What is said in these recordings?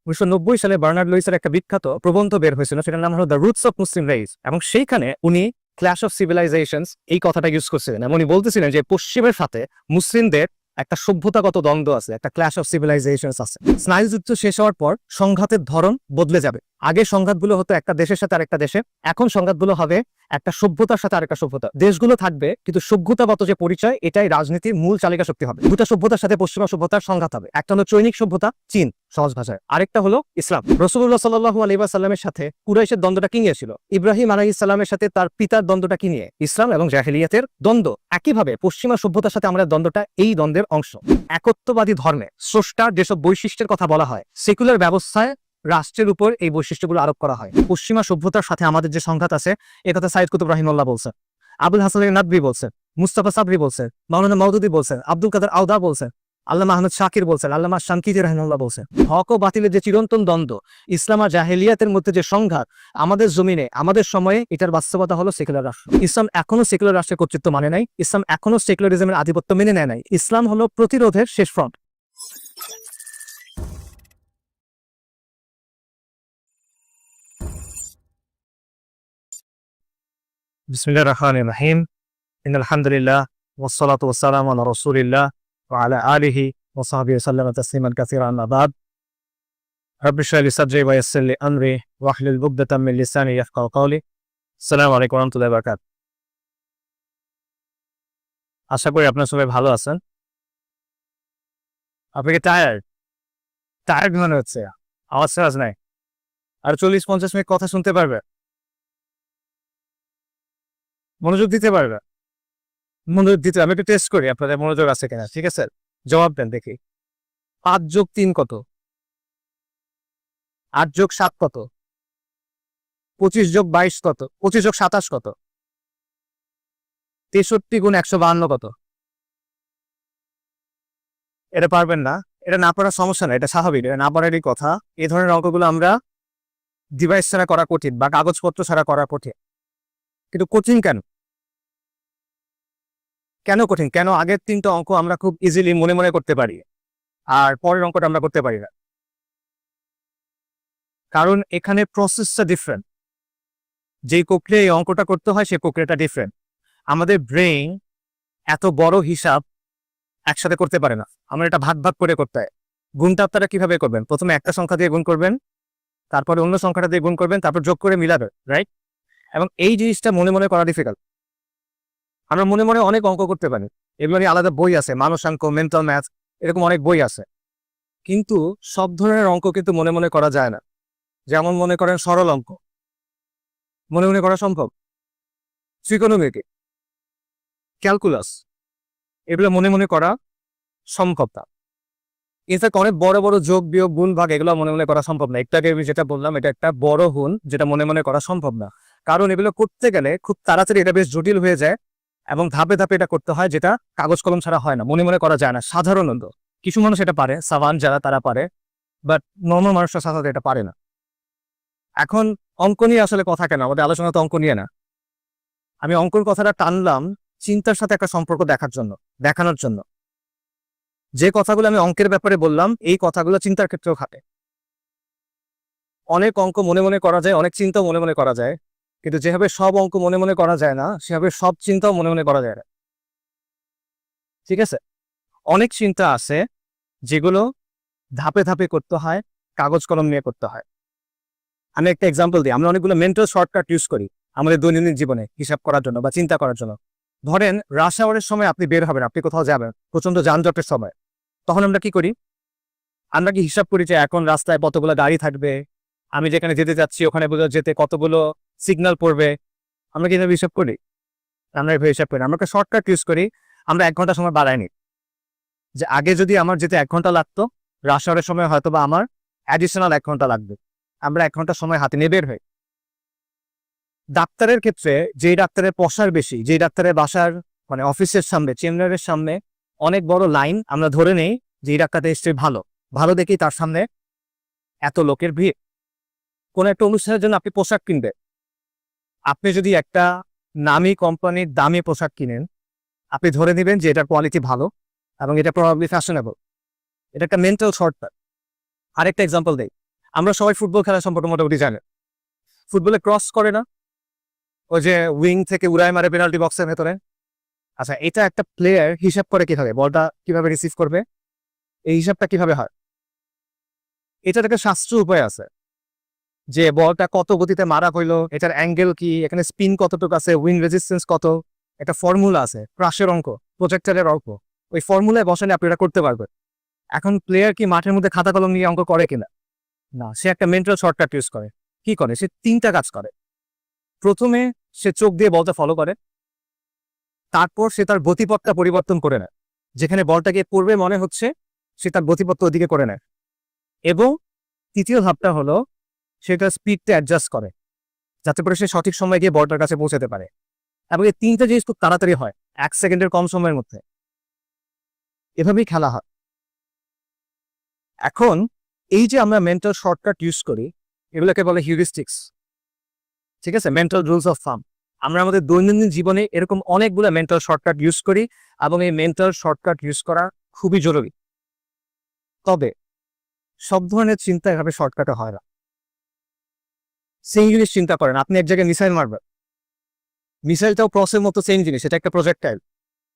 1990 সালে বার্নার্ড লুইসের একটা বিখ্যাত প্রবন্ধ বের হয়েছিল, সেটার নাম হলো the roots of Muslim race, এবং সেইখানে উনি ক্ল্যাশ অফ সিভিলাইজেশনস এই কথাটা ইউজ করছিলেন এবং উনি বলতেছিলেন যে পশ্চিমের সাথে মুসলিমদের একটা সভ্যতাগত দ্বন্দ্ব আছে, একটা ক্ল্যাশ অফ সিভিলাইজেশনস আছে। স্নায়ুযুদ্ধ শেষ হওয়ার পর সংঘাতের ধরন বদলে যাবে। আগে সংঘাতগুলো হতো একটা দেশের সাথে আরেকটা দেশে, এখন সংঘাতগুলো হবে একটা সভ্যতার সাথে আরেকটা সভ্যতা। দেশগুলো থাকবে কিন্তু সভ্যতাগত যে পরিচয় এটাই রাজনীতির মূল চালিকা শক্তি হবে। দুটা সভ্যতার সাথে পশ্চিমা সভ্যতার সংঘাত হবে। একটা হলো চৈনিক সভ্যতা, চীন সহজ ভাষায়, আরেকটা হলো ইসলাম। রাসূলুল্লাহ সাল্লাল্লাহু আলাইহি ওয়াসাল্লামের সাথে কুরাইশের দ্বন্দ্বটা কি নিয়ে ছিল? ইব্রাহিম আলাইহিস সালামের সাথে তার পিতার দ্বন্দ্বটা কি নিয়ে? ইসলাম এবং জাহেলিয়াতের দ্বন্দ্ব। একইভাবে পশ্চিমা সভ্যতার সাথে আমাদের দ্বন্দ্বটা এই দ্বন্দ্বের অংশ। একত্ববাদী ধর্মে স্রষ্টার যেসব বৈশিষ্ট্যের কথা বলা হয়, সেকুলার ব্যবস্থায় রাষ্ট্রের উপর এই বৈশিষ্ট্যগুলো আরোপ করা হয়। পশ্চিমা সভ্যতার সাথে আমাদের যে সংঘাত আছে, এ কথা সাইদ কুতুব রাহিমাহুল্লাহ বলছেন, আবুল হাসান নাদভি বলছেন, মুস্তাফা সাবরি বলছেন, মাওলানা মওদুদি বলছেন, আব্দুল কাদের আওদা বলছেন, আল্লামা আহমদ শাকির বলছেন, আল্লামা শানকিতি রাহিমাহুল্লাহ বলছেন। হক ও বাতিলের যে চিরন্তন দ্বন্দ্ব, ইসলাম আর জাহেলিয়াতের মধ্যে যে সংঘাত, আমাদের জমিনে আমাদের সময়ে এটার বাস্তবতা হলো সেকুলার রাষ্ট্র। ইসলাম এখনো সেকুলার রাষ্ট্রের কর্তৃত্ব মানে নাই, ইসলাম এখনো সেকুলারিজমের আধিপত্য মেনে নেয় নাই। ইসলাম হলো প্রতিরোধের শেষ ফ্রন্ট। বিসমিল্লাহির রহমানির রহিম। ইন্নাল হামদুলিল্লাহ ওয়াসসালাতু ওয়াসসালামু আলা রাসূলিল্লাহ ওয়া আলা আলিহি ওয়া সাহবিহি সাল্লামা তাসলিমান কাসীরা, আম্মা বাদ। রাব্বি ইশরাহ লি সাদরি ওয়া ইয়াসসির লি আমরি ওয়াহলুল উকদাতাম মিন লিসানি ইয়াফকাহু কওলি। আসসালামু আলাইকুম ওয়া রাহমাতুল্লাহি ওয়া বারাকাতুহু। আশা করি আপনারা সবাই ভালো আছেন। আপনি কি টায়ার্ড মনে হচ্ছে? আওয়াজ নাই? আর 40-50 মিনিট কথা শুনতে পারবে? মনোযোগ দিতে পারবে? মনোযোগ দিতে আমি একটু টেস্ট করি আপনাদের মনোযোগ আছে কিনা, ঠিক আছে? জবাব দেন দেখি। 5+3 কত? 8+7 কত? 25+22 কত? 25+27 কত? 63 × 152 কত? এটা পারবেন না? এটা না পারার সমস্যা না, এটা স্বাভাবিক, এটা না পারারই কথা। এই ধরনের অঙ্কগুলো আমরা ডিভাইস ছাড়া করা কঠিন বা কাগজপত্র ছাড়া করা কঠিন। কিন্তু কঠিন কেন? কেন কঠিন? কেন আগের 3টা অঙ্ক আমরা খুব ইজিলি মনে মনে করতে পারি আর পরের অঙ্কটা আমরা করতে পারি না? কারণ এখানে প্রসেসটা ডিফারেন্ট। যেই প্রক্রিয়ায় এই অঙ্কটা করতে হয় সেই প্রক্রিয়াটা ডিফারেন্ট। আমাদের ব্রেইন এত বড় হিসাব একসাথে করতে পারে না, আমরা এটা ভাগ ভাগ করে করতে হয়। গুণটা আপনারা কিভাবে করবেন? প্রথমে একটা সংখ্যা দিয়ে গুণ করবেন, তারপরে অন্য সংখ্যাটা দিয়ে গুণ করবেন, তারপর যোগ করে মিলাবেন, রাইট? এবং এই জিনিসটা মনে মনে করা ডিফিকাল্ট। আমরা মনে মনে অনেক অঙ্ক করতে পারি, এগুলো নিয়ে আলাদা বই আছে, মানসাঙ্ক, মেন্টাল ম্যাথ, এরকম অনেক বই আছে। কিন্তু সব ধরনের অঙ্ক কিন্তু মনে মনে করা যায় না। যেমন মনে করেন সরল অঙ্ক মনে মনে করা সম্ভব, ত্রিকোণমিতি, ক্যালকুলাস, এগুলো মনে মনে করা সম্ভব না। ইনফ্যাক্ট অনেক বড় বড় যোগ বিয়োগ গুণ ভাগ এগুলো মনে মনে করা সম্ভব না। একটু আগে আমি যেটা বললাম, এটা একটা বড় হুন যেটা মনে মনে করা সম্ভব না। কারণ এগুলো করতে গেলে খুব তাড়াতাড়ি এটা বেশ জটিল হয়ে যায় এবং ধাপে ধাপে এটা করতে হয়, যেটা কাগজ কলম ছাড়া হয় না, মনে মনে করা যায় না সাধারণত। কিছু মানুষ এটা পারে, সাভান যারা তারা পারে, বাট নর্মাল মানুষরা সাধারণত এটা পারে না। এখন অঙ্ক নিয়ে আসলে কথা কেন? আমাদের আলোচনা তো অঙ্ক নিয়ে না। আমি অঙ্কর কথাটা টানলাম চিন্তার সাথে একটা সম্পর্ক দেখানোর জন্য। যে কথাগুলো আমি অঙ্কের ব্যাপারে বললাম, এই কথাগুলো চিন্তার ক্ষেত্রেও খাটে। অনেক অঙ্ক মনে মনে করা যায়, অনেক চিন্তাও মনে মনে করা যায়, কিন্তু যেভাবে সব অঙ্ক মনে মনে করা যায় না, সেভাবে সব চিন্তাও মনে মনে করা যায় না, ঠিক আছে? অনেক চিন্তা আছে যেগুলো ধাপে ধাপে করতে হয়, কাগজ কলম নিয়ে করতে হয়। আমি একটা এক্সাম্পল দিই। আমরা অনেকগুলো মেন্টাল শর্টকাট ইউজ করি আমাদের দৈনন্দিন জীবনে হিসাব করার জন্য বা চিন্তা করার জন্য। ধরেন রাশ আওয়ারের সময় আপনি বের হবেন, আপনি কোথাও যাবেন, প্রচন্ড যানজটের সময়, তখন আমরা কি করি? আমরা কি হিসাব করি যে এখন রাস্তায় কতগুলো গাড়ি থাকবে, আমি যেখানে যেতে যাচ্ছি ওখানে যেতে কতগুলো সিগন্যাল পড়বে? আমরা কি এভাবে হিসাব করি? আমরা এভাবে হিসাব করি। আমরা একটা শর্টকাট ইউজ করি, আমরা 1 ঘন্টা সময় বাড়াই নি। যে আগে যদি আমার যেতে 1 ঘন্টা লাগতো, রাশ আওয়ারের সময় হয়তো বা আমার অ্যাডিশনাল 1 ঘন্টা লাগবে। আমরা 1 ঘন্টা সময় হাতে নিয়ে বের হই। ডাক্তারের ক্ষেত্রে যেই ডাক্তারের পসার বেশি, যেই ডাক্তারের বাসার মানে অফিসের সামনে, চেম্বারের সামনে অনেক বড় লাইন, আমরা ধরে নেই যে এই ডাক্তারটা এসছে ভালো দেখেই তার সামনে এত লোকের ভিড়। কোন একটা অনুষ্ঠানের জন্য আপনি পোশাক কিনবেন, আপনি যদি একটা নামী কোম্পানির দামি পোশাক কিনেন, আপনি ধরে নেবেন যে এটার কোয়ালিটি ভালো এবং এটা প্রবাবলি ফ্যাশনেবল। এটা একটা মেন্টাল শর্টকাট। আরেকটা এক্সাম্পল দেই। আমরা সবাই ফুটবল খেলা সম্পর্কে মোটামুটি জানি। ফুটবলে ক্রস করে না, ওই যে উইং থেকে উড়ায় মারে পেনাল্টি বক্সের ভেতরে। আচ্ছা, এটা একটা প্লেয়ার হিসাব করে কিভাবে বলটা কিভাবে রিসিভ করবে, এই হিসাবটা কিভাবে হয়? এটার একটা শাস্ত্রীয় উপায় আছে, যে বলটা কত গতিতে মারা হইলো, এটার অ্যাঙ্গেল কি, এখানে স্পিন কতটুকু আছে, উইন রেজিস্ট্যান্স কত, একটা ফর্মুলা আছে, ক্রাশের অঙ্ক, প্রজেক্টরের অঙ্ক। ওই ফর্মুলায় বসালে আপনি এটা করতে পারবেন। এখন প্লেয়ার কি মাঠের মধ্যে খাতা কলম নিয়ে অঙ্ক করে কিনা? না, সে একটা মেন্টাল শর্টকাট ইউজ করে। কি করে? সে 3টা কাজ করে। প্রথমে সে চোখ দিয়ে বলটা ফলো করে, তারপর সে তার গতিপথটা পরিবর্তন করে নেয়, যেখানে বলটা গিয়ে পড়বে মনে হচ্ছে সে তার গতিপথ ওদিকে করে নেয়। এবং তৃতীয় ধাপটা হলো সেটা স্পিডটা অ্যাডজাস্ট করে, যাতে করে সে সঠিক সময় গিয়ে বলটার কাছে পৌঁছাতে পারে। এবং এই 3টা জিনিস খুব তাড়াতাড়ি হয়, 1 সেকেন্ডের কম সময়ের মধ্যে। এভাবেই খেলা হয়। এখন এই যে আমরা মেন্টাল শর্টকাট ইউজ করি, এগুলোকে বলে হিউরিস্টিক্স। ঠিক আছে, মেন্টাল রুলস অফ থাম্ব। আমরা আমাদের দৈনন্দিন জীবনে এরকম অনেকগুলো মেন্টাল শর্টকাট ইউজ করি, এবং এই মেন্টাল শর্টকাট ইউজ করা খুবই জরুরি। তবে সব ধরনের চিন্তা এভাবে শর্টকাটে হয় না। সেম জিনিস চিন্তা করেন, আপনি এক জায়গায় মিসাইল মারবেন, মিসাইলটাও প্রসের মতো সেম জিনিস, এটা একটা প্রজেক্টাইল।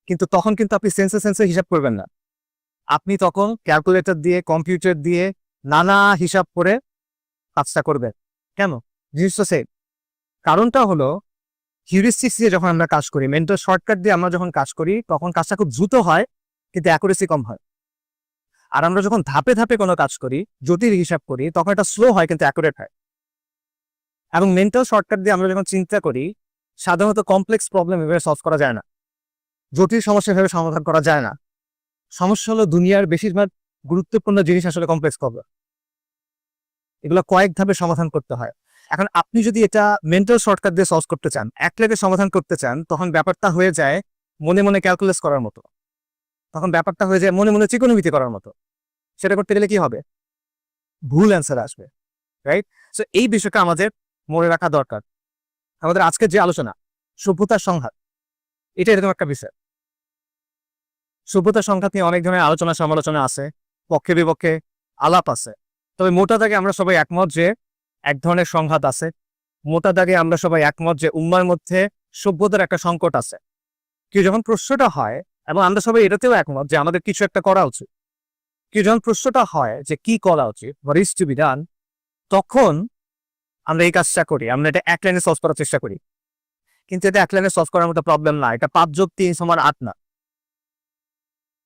কিন্তু তখন কিন্তু আপনি সেন্সে হিসাব করবেন না, আপনি তখন ক্যালকুলেটর দিয়ে, কম্পিউটার দিয়ে নানা হিসাব করে কাজটা করবেন। কেন? জিনিসটা সেম। কারণটা হলো হিউরিস্টিক্স দিয়ে যখন আমরা কাজ করি, মেন্টাল শর্টকাট দিয়ে আমরা যখন কাজ করি, তখন কাজটা খুব দ্রুত হয়, কিন্তু অ্যাকুরেসি কম হয়। আর আমরা যখন ধাপে ধাপে কোনো কাজ করি, জটিল হিসাব করি, তখন এটা স্লো হয় কিন্তু অ্যাকুরেট হয়। এবং মেন্টাল শর্টকাট দিয়ে আমরা যখন চিন্তা করি, সাধারণত কমপ্লেক্স প্রবলেম এভাবে সলভ করা যায় না, জটিল সমস্যা এভাবে সমাধান করা যায় না। সমস্যা হলো দুনিয়ার বেশিরভাগ গুরুত্বপূর্ণ জিনিস আসলে কমপ্লেক্স প্রবলেম, এগুলো কয়েক ধাপে সমাধান করতে হয়। এখন আপনি যদি এটা মেন্টাল শর্টকাট দিয়ে সলভ করতে চান, এক লাইনে সমাধান করতে চান, তখন ব্যাপারটা হয়ে যায় মনে মনে ক্যালকুলেস করার মতো, তখন ব্যাপারটা হয়ে যায় মনে মনে ত্রিকোণমিতি করার মতো। সেটা করতে গেলে কি হবে? ভুল অ্যান্সার আসবে, রাইট? সো এই বিষয়টা আমাদের মনে রাখা দরকার। আমাদের আজকের যে আলোচনা, সভ্যতার সংঘাত, এটা এরকম একটা বিষয়। সভ্যতার সংঘাত নিয়ে অনেক ধরনের আলোচনা সমালোচনা আছে, পক্ষে বিপক্ষে আলাপ আছে। তবে মোটা দাগে আমরা সবাই একমত যে এক ধরনের সংঘাত আছে। মোটা দাগে আমরা সবাই একমত যে উম্মার মধ্যে সভ্যতার একটা সংকট আছে। কেউ যখন প্রশ্নটা হয়, এবং আমরা সবাই এটাতেও একমত যে আমাদের কিছু একটা করা উচিত, কেউ যখন প্রশ্নটা হয় যে কি করা উচিত, what is to be done, তখন আমরা এই কাজটা করি, আমরা এটা এক লাইনে সলভ করার চেষ্টা করি। কিন্তু এটা এক লাইনে সলভ করার মতো প্রবলেম না, এটা 5+3=8 না,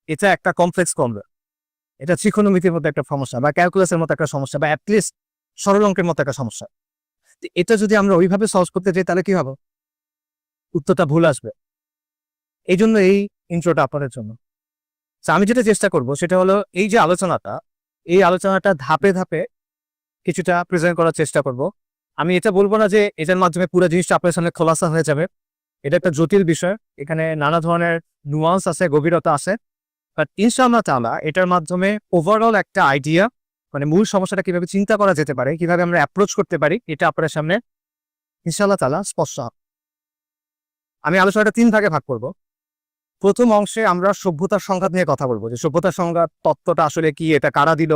এটা একটা কমপ্লেক্স প্রবলেম। এটা ত্রিকোণমিতির মতো একটা সমস্যা, বা ক্যালকুলাসের মতো একটা সমস্যা, বা অ্যাটলিস্ট সরল অঙ্কের মতো একটা সমস্যা। এটা যদি আমরা ওইভাবে সলভ করতে যাই, তাহলে কি হবে? উত্তরটা ভুল আসবে। এই জন্য এই ইন্ট্রোটা আপনাদের জন্য। আমি যেটা চেষ্টা করব সেটা হলো এই যে আলোচনাটা, এই আলোচনাটা ধাপে ধাপে কিছুটা প্রেজেন্ট করার চেষ্টা করব। আমি এটা বলবো না যে এটার মাধ্যমে পুরো জিনিসটা আপনার সামনে খোলাসা হয়ে যাবে। এটা একটা জটিল বিষয়, এখানে নানা ধরনের নুয়ান্স আছে, গভীরতা আছে। বাট ইনশাআল্লাহ তাআলা এটার মাধ্যমে ওভারঅল একটা আইডিয়া, মানে মূল সমস্যাটা কিভাবে চিন্তা করা যেতে পারে, কিভাবে আমরা অ্যাপ্রোচ করতে পারি, এটা আপনার সামনে ইনশাআল্লাহ তাআলা স্পষ্ট হবে। আমি আলোচনাটা 3 ভাগে ভাগ করব। প্রথম অংশে আমরা সভ্যতার সংঘাত নিয়ে কথা বলবো, যে সভ্যতার সংঘাত তত্ত্বটা আসলে কি, এটা কারা দিল,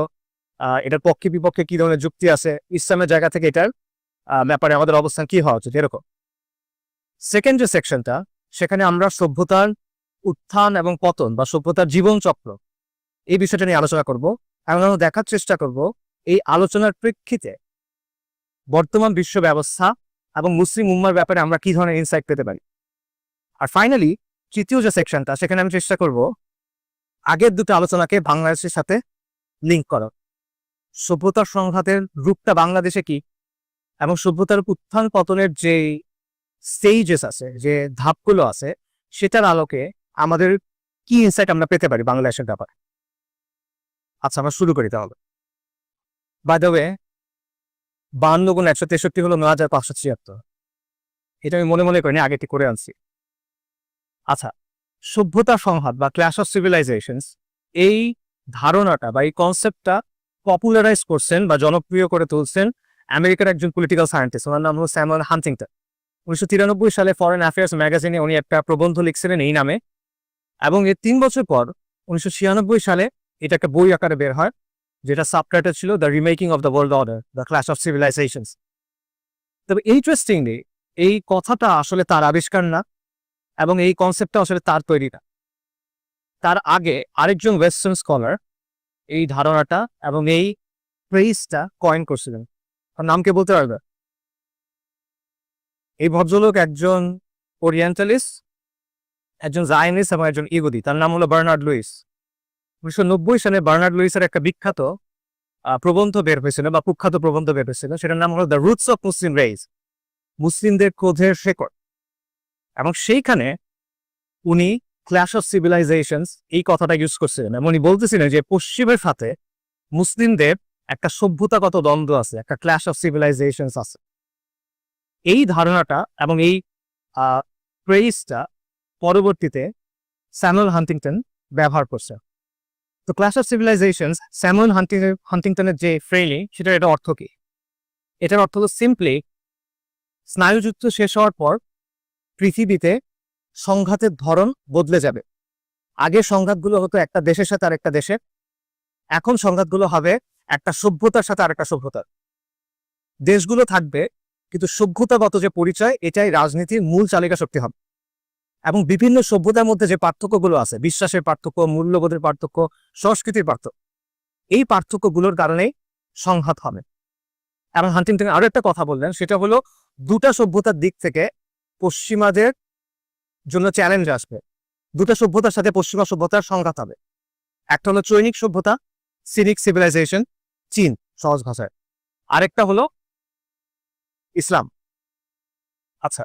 এটার পক্ষে বিপক্ষে কি ধরনের যুক্তি আছে, ইসলামের জায়গা থেকে এটার ব্যাপারে আমাদের অবস্থান কি হওয়া উচিত, এরকম। সেকেন্ড যে সেকশনটা, সেখানে আমরা সভ্যতার উত্থান এবং পতন বা সভ্যতার জীবন চক্র, এই বিষয়টা নিয়ে আলোচনা করব। এবং আমরা দেখার চেষ্টা করব এই আলোচনার প্রেক্ষিতে বর্তমান বিশ্ব ব্যবস্থা এবং মুসলিম উম্মার ব্যাপারে আমরা কি ধরনের ইনসাইট পেতে পারি। আর ফাইনালি তৃতীয় যে সেকশনটা, সেখানে আমি চেষ্টা করব আগের দুটো আলোচনাকে বাংলাদেশের সাথে লিঙ্ক করা, সভ্যতার সংঘাতের রূপটা বাংলাদেশে কি, এবং সভ্যতার উত্থান পতনের যে স্টেজেস আছে, যে ধাপগুলো আছে, সেটার আলোকে আমাদের কি ইনসাইট আমরা পেতে পারি বাংলাদেশের ব্যাপারে। আচ্ছা, আমরা শুরু করি তাহলে। বাই দ্য ওয়ে, 52 × 163 হলো 9576। এটা আমি মনে মনে করিনি, আগে ঠিক করে আনছি। আচ্ছা, সভ্যতার সংঘাত বা ক্ল্যাশ অফ সিভিলাইজেশনস, এই ধারণাটা বা এই কনসেপ্টটা পপুলারাইজ করছেন বা জনপ্রিয় করে তুলছেন আমেরিকার একজন পলিটিক্যাল সায়েন্টিস্ট, ওনার নাম হলো স্যামুয়েল হান্টিংটন। 1993 সালে ফরেন অ্যাফেয়ার্স ম্যাগাজিনে উনি একটা প্রবন্ধ লিখছিলেন এই নামে, এবং এর 3 বছর পর 1996 সালে এটা একটা বই আকারে বের হয়, যেটা সাবটাইটেল ছিল the remaking of the world order, the clash of civilisations. তবে ইন্টারেস্টিংলি এই কথাটা আসলে তার আবিষ্কার না, এবং এই কনসেপ্টটা আসলে তার তৈরি না। তার আগে আরেকজন ওয়েস্টার্ন স্কলার এই ধারণাটা এবং এই ফ্রেজটা কয়েন করছিলেন। তার নাম কে বলতে পারবে? এই ভদ্রলোক একজন ওরিয়েন্টালিস্ট, একজন জায়নিস্ট এবং একজন ইহুদি। তার নাম হলো বার্নার্ড লুইস। 1990 সালে বার্নার্ড লুইসের একটা বিখ্যাত প্রবন্ধ বের হয়েছিল বা কুখ্যাত প্রবন্ধ বের হয়েছিল, সেটার নাম হলো the roots of Muslim raise, মুসলিমদের ক্রোধের শেকড়। এবং সেইখানে উনি ক্ল্যাশ অফ সিভিলাইজেশনস এই কথাটা ইউজ করছিলেন এবং উনি বলতেছিলেন যে পশ্চিমের সাথে মুসলিমদের একটা সভ্যতাগত দ্বন্দ্ব আছে, একটা ক্ল্যাশ অফ সিভিলাইজেশনস আছে। এই ধারণাটা এবং এই ফ্রেজটা পরবর্তীতে স্যামুয়েল হান্টিংটন ব্যবহার করছে। তো ক্ল্যাশ অফ সিভিলাইজেশনস স্যামুয়েল হান্টিংটনের যে ফ্রেলি, সেটার এটা অর্থ কি? এটার অর্থ হলো সিম্পলি স্নায়ুযুদ্ধ শেষ হওয়ার পর পৃথিবীতে সংঘাতের ধরন বদলে যাবে। আগে সংঘাতগুলো হতো একটা দেশের সাথে আরেকটা দেশের, এখন সংঘাতগুলো হবে একটা সভ্যতার সাথে আরেকটা সভ্যতার। দেশগুলো থাকবে কিন্তু সভ্যতাগত যে পরিচয়, এটাই রাজনীতির মূল চালিকা শক্তি হবে। এবং বিভিন্ন সভ্যতার মধ্যে যে পার্থক্যগুলো আছে, বিশ্বাসের পার্থক্য, মূল্যবোধের পার্থক্য, সংস্কৃতির পার্থক্য, এই পার্থক্যগুলোর কারণেই সংঘাত হবে। এবং হান্টিংটন আরো একটা কথা বললেন, সেটা হলো দুটা সভ্যতার দিক থেকে পশ্চিমাদের জন্য চ্যালেঞ্জ আসবে। দুটা সভ্যতার সাথে পশ্চিমা সভ্যতার সংঘাত হবে। একটা হলো চৈনিক সভ্যতা, সিনিক সিভিলাইজেশন, চীন সহজ ভাষায়। আরেকটা হলো ইসলাম। আচ্ছা,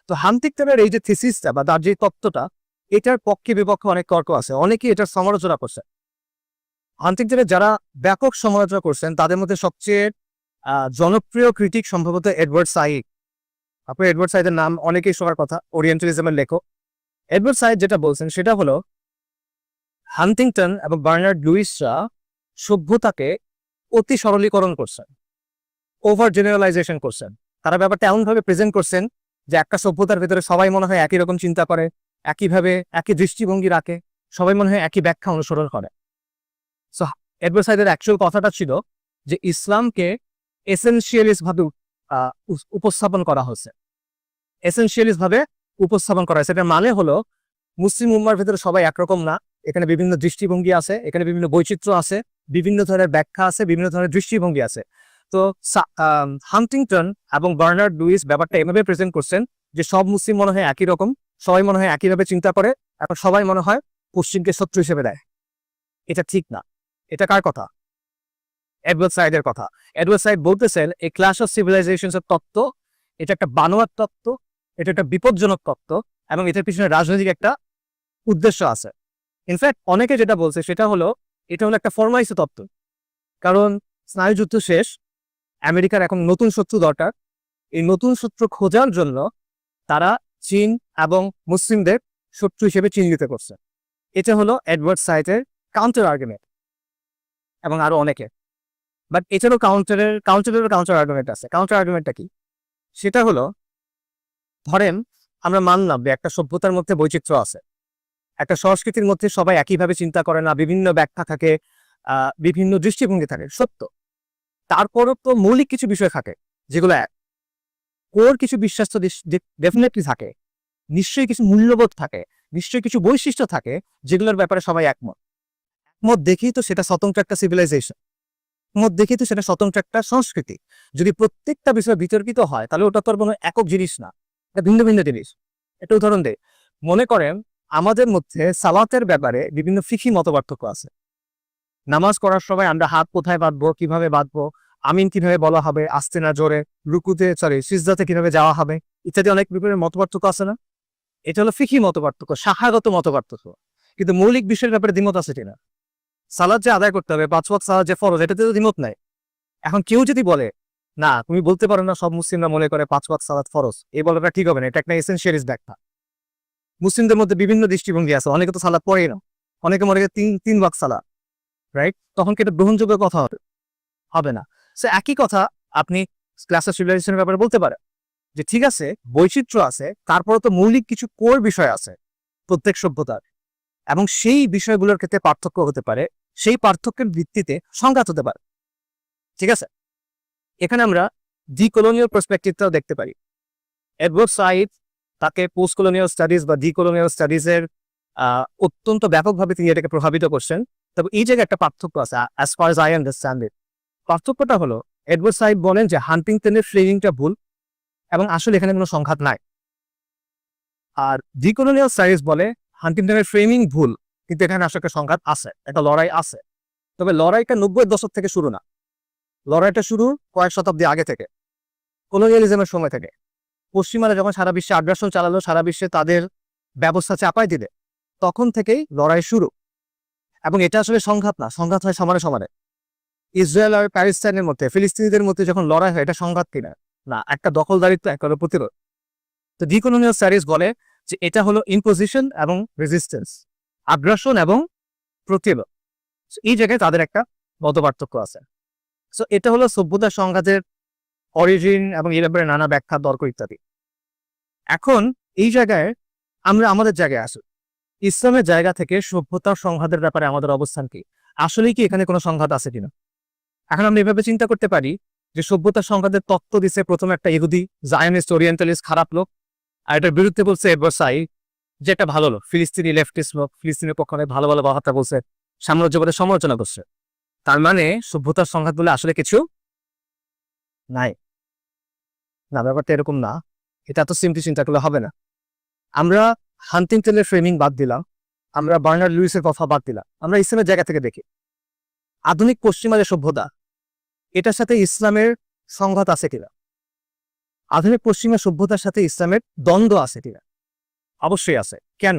তো হান্টিংটনের এই যে থিসিসটা বা তার যে তত্ত্বটা, এটার পক্ষে বিপক্ষে অনেক তর্ক আছে, অনেকেই এটার সমালোচনা করছে। হান্টিংটনের যারা ব্যাপক সমালোচনা করছেন তাদের মধ্যে সবচেয়ে জনপ্রিয় ক্রিটিক সম্ভবত এডওয়ার্ড সাইড। আপনি এডওয়ার্ড সাইডের নাম অনেকেই শোনার কথা, ওরিয়েন্টালিজমের লেখক। এডওয়ার্ড সাইড যেটা বলছেন সেটা হলো হান্টিংটন এবং বার্নার্ড লুইসরা সভ্যতাকে অতি সরলীকরণ করছেন, ওভার জেনারেলাইজেশন করছেন। তারা ব্যাপারটা এমনভাবে প্রেজেন্ট করছেন যে একটা সভ্যতার ভেতরে সবাই মনে হয় একই রকম চিন্তা করে, একইভাবে একই দৃষ্টিভঙ্গি রাখে, সবাই মনে হয় একই ব্যাখ্যা অনুসরণ করে। সো এডওয়ার্ড সাইডের অ্যাকচুয়াল কথাটা ছিল যে ইসলামকে এসেনশিয়ালিস্ট ভাবে উপস্থাপন করা হয়েছে, এসেনশিয়ালিস্ট ভাবে উপস্থাপন করা হয়েছে। এটার মানে হলো মুসলিম উম্মার ভেতরে সবাই একরকম না, এখানে বিভিন্ন দৃষ্টিভঙ্গি আছে, এখানে বিভিন্ন বৈচিত্র্য আছে, বিভিন্ন ধরনের ব্যাখ্যা আছে, বিভিন্ন ধরনের দৃষ্টিভঙ্গি আছে। তো হান্টিংটন এবং বার্নার্ড লুইস ব্যাপারটা এভাবে প্রেজেন্ট করছেন যে সব মুসলিম মনে হয় একই রকম, সবাই মনে হয় একইভাবে চিন্তা করে, এখন সবাই মনে হয় পশ্চিমকে শত্রু হিসেবে দেয়। এটা ঠিক না। এটা কার কথা? এডওয়ার্ড সাইডের কথা। এডওয়ার্ড সাইড বলতেছেন এই ক্ল্যাশ অফ সিভিলাইজেশনস এর তত্ত্ব, এটা একটা বানোয়াট তত্ত্ব, এটা একটা বিপজ্জনক তত্ত্ব, এবং এটার পিছনে রাজনৈতিক একটা উদ্দেশ্য আছে। ইনফ্যাক্ট অনেকে যেটা বলছে সেটা হলো এটা হলো একটা ফরমাইজ তত্ত্ব, কারণ স্নায়ুযুদ্ধ শেষ, আমেরিকার এখন নতুন শত্রু দরকার। এই নতুন শত্রু খোঁজার জন্য তারা চীন এবং মুসলিমদের শত্রু হিসেবে চিহ্নিত করছে। এটা হলো এডওয়ার্ড সাইডের কাউন্টার আর্গুমেন্ট, এবং আরো অনেকে। বাট এটারও কাউন্টার আর্গুমেন্ট আছে। কাউন্টার আর্গুমেন্টটা কি? সেটা হলো, ধরেন আমরা মানলাম যে একটা সভ্যতার মধ্যে বৈচিত্র্য আছে, একটা সংস্কৃতির মধ্যে সবাই একইভাবে চিন্তা করে না, বিভিন্ন ব্যাখ্যা থাকে, বিভিন্ন দৃষ্টিভঙ্গি থাকে, সত্য। তারপরও তো মৌলিক কিছু বিষয় থাকে যেগুলো এক, কোর কিছু বিশ্বাস তো ডেফিনেটলি থাকে, নিশ্চয়ই কিছু মূল্যবোধ থাকে, নিশ্চয়ই কিছু বৈশিষ্ট্য থাকে যেগুলোর ব্যাপারে সবাই একমত। একমত দেখেই তো সেটা স্বতন্ত্র একটা সিভিলাইজেশন, একমত দেখেই তো সেটা স্বতন্ত্র একটা সংস্কৃতি। যদি প্রত্যেকটা বিষয় বিতর্কিত হয় তাহলে ওটা তো কোনো একক জিনিস না, এটা ভিন্ন ভিন্ন জিনিস। একটা উদাহরণ দেয়, মনে করেন আমাদের মধ্যে সালাতের ব্যাপারে বিভিন্ন ফিকি মতপার্থক্য আছে। নামাজ পড়ার সময় আমরা হাত কোথায় বাঁধবো, কিভাবে বাঁধবো, আমিন কিভাবে বলা হবে, আস্তে না জোরে, সিজদাতে কিভাবে যাওয়া হবে, ইত্যাদি অনেক ব্যাপারে মতপার্থক্য আছে না? এটা হলো ফিকি মতপার্থক্য, শাখাগত মতপার্থক্য। কিন্তু মৌলিক বিষয়ের ব্যাপারে দ্বিমত আছে কিনা? সালাত যে আদায় করতে হবে, 5 ওয়াক্ত সালাত যে ফরজ, এটাতে তো দ্বিমত নাই। এখন কেউ যদি বলে না, তুমি বলতে পারো না সব মুসলিমরা মনে করে 5 ওয়াক্ত সালাত ফরজ, এই বলাটা ঠিক হবে না। এটা একটা এসেনশিয়ালিস্ট ব্যাখ্যা। মুসলিমদের মধ্যে বিভিন্ন দৃষ্টিভঙ্গি আছে, অনেকে তো সালাত পড়েই না, অনেকে মনে করে তিন ওয়াক্ত সালাত, রাইট? তখন কি এটা গ্রহণযোগ্য কথা হবে না? সো একই কথা আপনি ক্লাস অফ সিভিলাইজেশনের ব্যাপারে বলতে পারেন যে ঠিক আছে, বৈচিত্র্য আছে, তারপরে তো মৌলিক কিছু কোর বিষয় আছে প্রত্যেক সভ্যতার, এবং সেই বিষয়গুলোর ক্ষেত্রে পার্থক্য হতে পারে, সেই পার্থক্যের ভিত্তিতে সংঘাত হতে পারে। ঠিক আছে, এখানে আমরা ডিকোলোনিয়াল পার্সপেক্টিভটাও দেখতে পারি। এডওয়ার্ড সাইড তাকে পোস্ট কলোনিয়াল স্টাডিজ বা ডিকোলোনিয়াল স্টাডিজের অত্যন্ত ব্যাপকভাবে তিনি এটাকে প্রভাবিত করছেন। তবে এই জায়গায় একটা পার্থক্য আছে, as far age I understand it. পার্থক্যটা হলো এডওয়ার্ড সাইড বলেন যে হান্টিংটনের ফ্রেমিংটা ভুল এবং আসলে এখানে কোনো সংঘাত নাই। আর ডিকোলোনিয়াল স্টাডিজ বলে হান্টিংটনের ফ্রেমিং ভুল, কিন্তু এখানে আসলে একটা সংঘাত আছে, একটা লড়াই আছে। তবে লড়াইটা 90-এর দশক থেকে শুরু না, লড়াইটা শুরু কয়েক শতাব্দী আগে থেকে, কলোনিয়ালিজমের সময় থেকে। পশ্চিমারা যখন সারা বিশ্বে আগ্রাসন চালালো, সারা বিশ্বে তাদের ব্যবস্থা চাপায় দিলে, তখন থেকেই লড়াই শুরু। এবং এটা আসলে সংঘাত না, সংঘাত হয় সমানে সমানে। ইসরায়েল আর প্যালেস্টাইনের মধ্যে, ফিলিস্তিনিদের মধ্যে যখন লড়াই হয়, এটা সংঘাত কিনা না, একটা দখলদারিত্ব, একটা প্রতিরোধ। তো ডিকোলোনিয়াল স্টাডিজ বলে যে এটা হলো ইম্পোজিশন এবং রেজিস্ট্যান্স, আগ্রাসন এবং প্রতিরোধ। এই জায়গায় তাদের একটা মতপার্থক্য আছে। সো এটা হলো সভ্যতার সংঘাতের অরিজিন এবং এর ব্যাপারে নানা ব্যাখ্যা, তর্ক ইত্যাদি। এখন এই জায়গায় আমরা আমাদের জায়গায় আসি, ইসলামের জায়গা থেকে সভ্যতার সংঘাতের ব্যাপারে আমাদের অবস্থান কি, আসলেই কি এখানে কোনো সংঘাত আছে কিনা। এখন আমরা এভাবে চিন্তা করতে পারি যে সভ্যতার সংঘাতের তত্ত্ব দিচ্ছে প্রথমে একটা ইহুদি জায়নিস্ট ওরিয়েন্টালিস্ট খারাপ লোক, আর এটার বিরুদ্ধে বলছে এডওয়ার্ড সাইড যে একটা ভালো লোক, ফিলিস্তিনি লেফটিস্ট লোক, ফিলিস্তিনের পক্ষে ভালো ভালো কথাবার্তা বলছে, সাম্রাজ্যবাদের সমালোচনা করছে। তার মানে সভ্যতার সংঘাত বলে আসলে কিছু নাই না, ব্যাপারটা এরকম না। এটা তো সিম্পলি চিন্তা করলে হবে না। আমরা হান্টিংটনের ফ্রেমিং বাদ দিলাম, আমরা বার্নার্ড লুইসের কথা বাদ দিলাম, আমরা ইসলামের জায়গা থেকে দেখি আধুনিক পশ্চিমা যে সভ্যতা, এটার সাথে ইসলামের সংঘাত আছে কিনা, আধুনিক পশ্চিমা সভ্যতার সাথে ইসলামের দ্বন্দ্ব আছে কিনা। অবশ্যই আছে। কেন?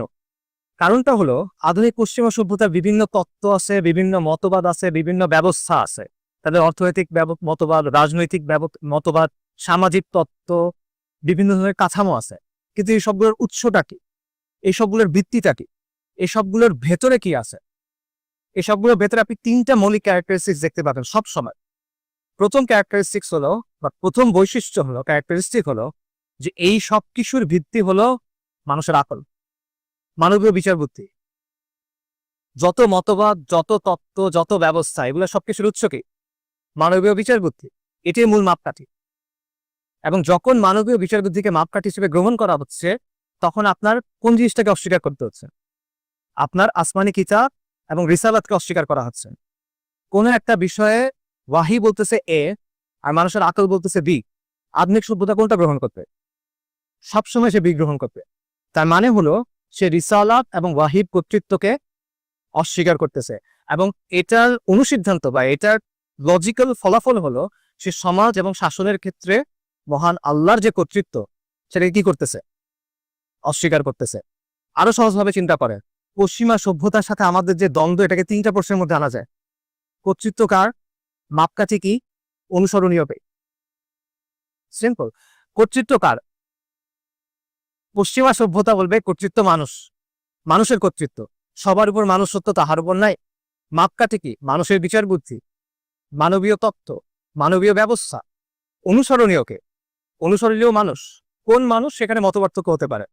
কারণটা হলো আধুনিক পশ্চিমা সভ্যতার বিভিন্ন তত্ত্ব আছে, বিভিন্ন মতবাদ আছে, বিভিন্ন ব্যবস্থা আছে। তাদের অর্থনৈতিক মতবাদ, রাজনৈতিক মতবাদ, সামাজিক তত্ত্ব, বিভিন্ন ধরনের কাঠামো আছে। কিন্তু এই সবগুলোর উৎসটা কি, এই সবগুলোর ভিত্তিটা কি, এই সবগুলোর ভেতরে কি আছে? এই সবগুলোর ভেতরে আপনি তিনটা মৌলিক ক্যারেক্টারিস্টিক্স দেখতে পাবেন সব সময়। প্রথম ক্যারেক্টারিস্টিক্স হলো, বা প্রথম বৈশিষ্ট্য হলো, ক্যারেক্টারিস্টিক হলো যে এই সব কিছুর ভিত্তি হলো মানুষের আকল, মানবীয় বিচার বুদ্ধি। যত মতবাদ, যত তত্ত্ব, যত ব্যবস্থা, এগুলো সবকিছুর উৎস কি? মানবীয় বিচার বুদ্ধি। এটাই মূল মাপকাঠি। এবং যখন মানবীয় বিচার বুদ্ধিকে মাপকাঠি হিসেবে গ্রহণ করা হচ্ছে, তখন আপনার কোন জিনিসটাকে অস্বীকার করতে হচ্ছে? আপনার আসমানি কিতাব এবং রিসালাতকে অস্বীকার করা হচ্ছে। কোন একটা বিষয়ে ওয়াহি বলতেছে এ আর মানুষের আকল বলতেছে বি, আধুনিক সভ্যতা কোনটা গ্রহণ করবে? সবসময় সে বি গ্রহণ করবে। তার মানে হলো সে রিসালাত এবং ওয়াহির কর্তৃত্বকে অস্বীকার করতেছে। এবং এটার অনুসিদ্ধান্ত বা এটার লজিক্যাল ফলাফল হলো সে সমাজ এবং শাসনের ক্ষেত্রে মহান আল্লাহর যে কর্তৃত্ব, সেটাকে কি করতেছে? অস্বীকার করতেছে। আরো সহজভাবে চিন্তা করে, পশ্চিমা সভ্যতার সাথে আমাদের যে দ্বন্দ্ব, এটাকে তিনটা প্রশ্নের মধ্যে আনা যায়। কর্তৃত্ব কার? মাপকাঠি কি? অনুসরণীয় কে? সিম্পল। কর্তৃত্ব কার? পশ্চিমা সভ্যতা বলবে কর্তৃত্ব মানুষ, মানুষের কর্তৃত্ব, সবার উপর মানুষ সত্য, তাহার উপর নাই। মাপকাঠি কি? মানুষের বিচার বুদ্ধি, মানবীয় তত্ত্ব, মানবীয় ব্যবস্থা। অনুসরণীয় কে? অনুসরণীয় মানুষ। কোন মানুষ? সেখানে মতপার্থক্য হতে পারে।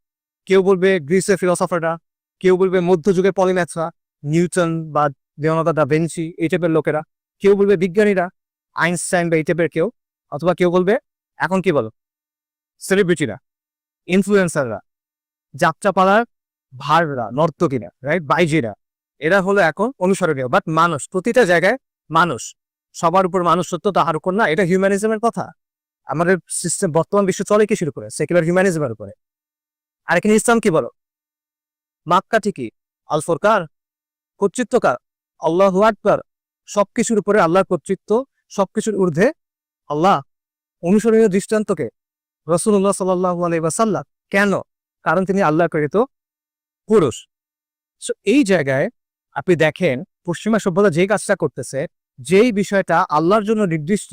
কেউ বলবে গ্রিসের ফিলোসফাররা, কেউ বলবে মধ্যযুগের পলিম্যাথরা, নিউটন বা লিওনার্দো দা ভিঞ্চি, এই টাইপের লোকেরা। কেউ বলবে বিজ্ঞানীরা, আইনস্টাইন বা এই টাইপের কেউ। অথবা কেউ বলবে এখন কি বলো, সেলিব্রিটিরা, ইনফ্লুয়েন্সাররা, যাত্রাপালার ভাররা, নর্তকীরা, রাইট, বাইজিরা, এরা হলো এখন অনুসরণীয়। বাট মানুষ, প্রতিটা জায়গায় মানুষ, সবার উপর মানুষ সত্য, তাহার উপর না। এটা হিউম্যানিজমের কথা। আমাদের সিস্টেম, বর্তমান বিশ্ব চলে কি শুরু করে? সেকুলার হিউম্যানিজমের উপরে। আর এখানে ইসলাম কি বলো? মাপকাঠি কি? আল ফুরকান। কর্তৃত্ব কার? আল্লাহু আকবার। সবকিছুর উপরে আল্লাহর কর্তৃত্ব, সবকিছুর ঊর্ধ্বে আল্লাহ। অনুসরণীয় দৃষ্টান্তকে রাসূলুল্লাহ সাল্লাল্লাহু আলাইহি ওয়াসাল্লাম। কেন? কারণ তিনি আল্লাহ প্রেরিত পুরুষ। এই জায়গায় আপনি দেখেন পশ্চিমা সভ্যতা যে কাজটা করতেছে, যেই বিষয়টা আল্লাহর জন্য নির্দিষ্ট,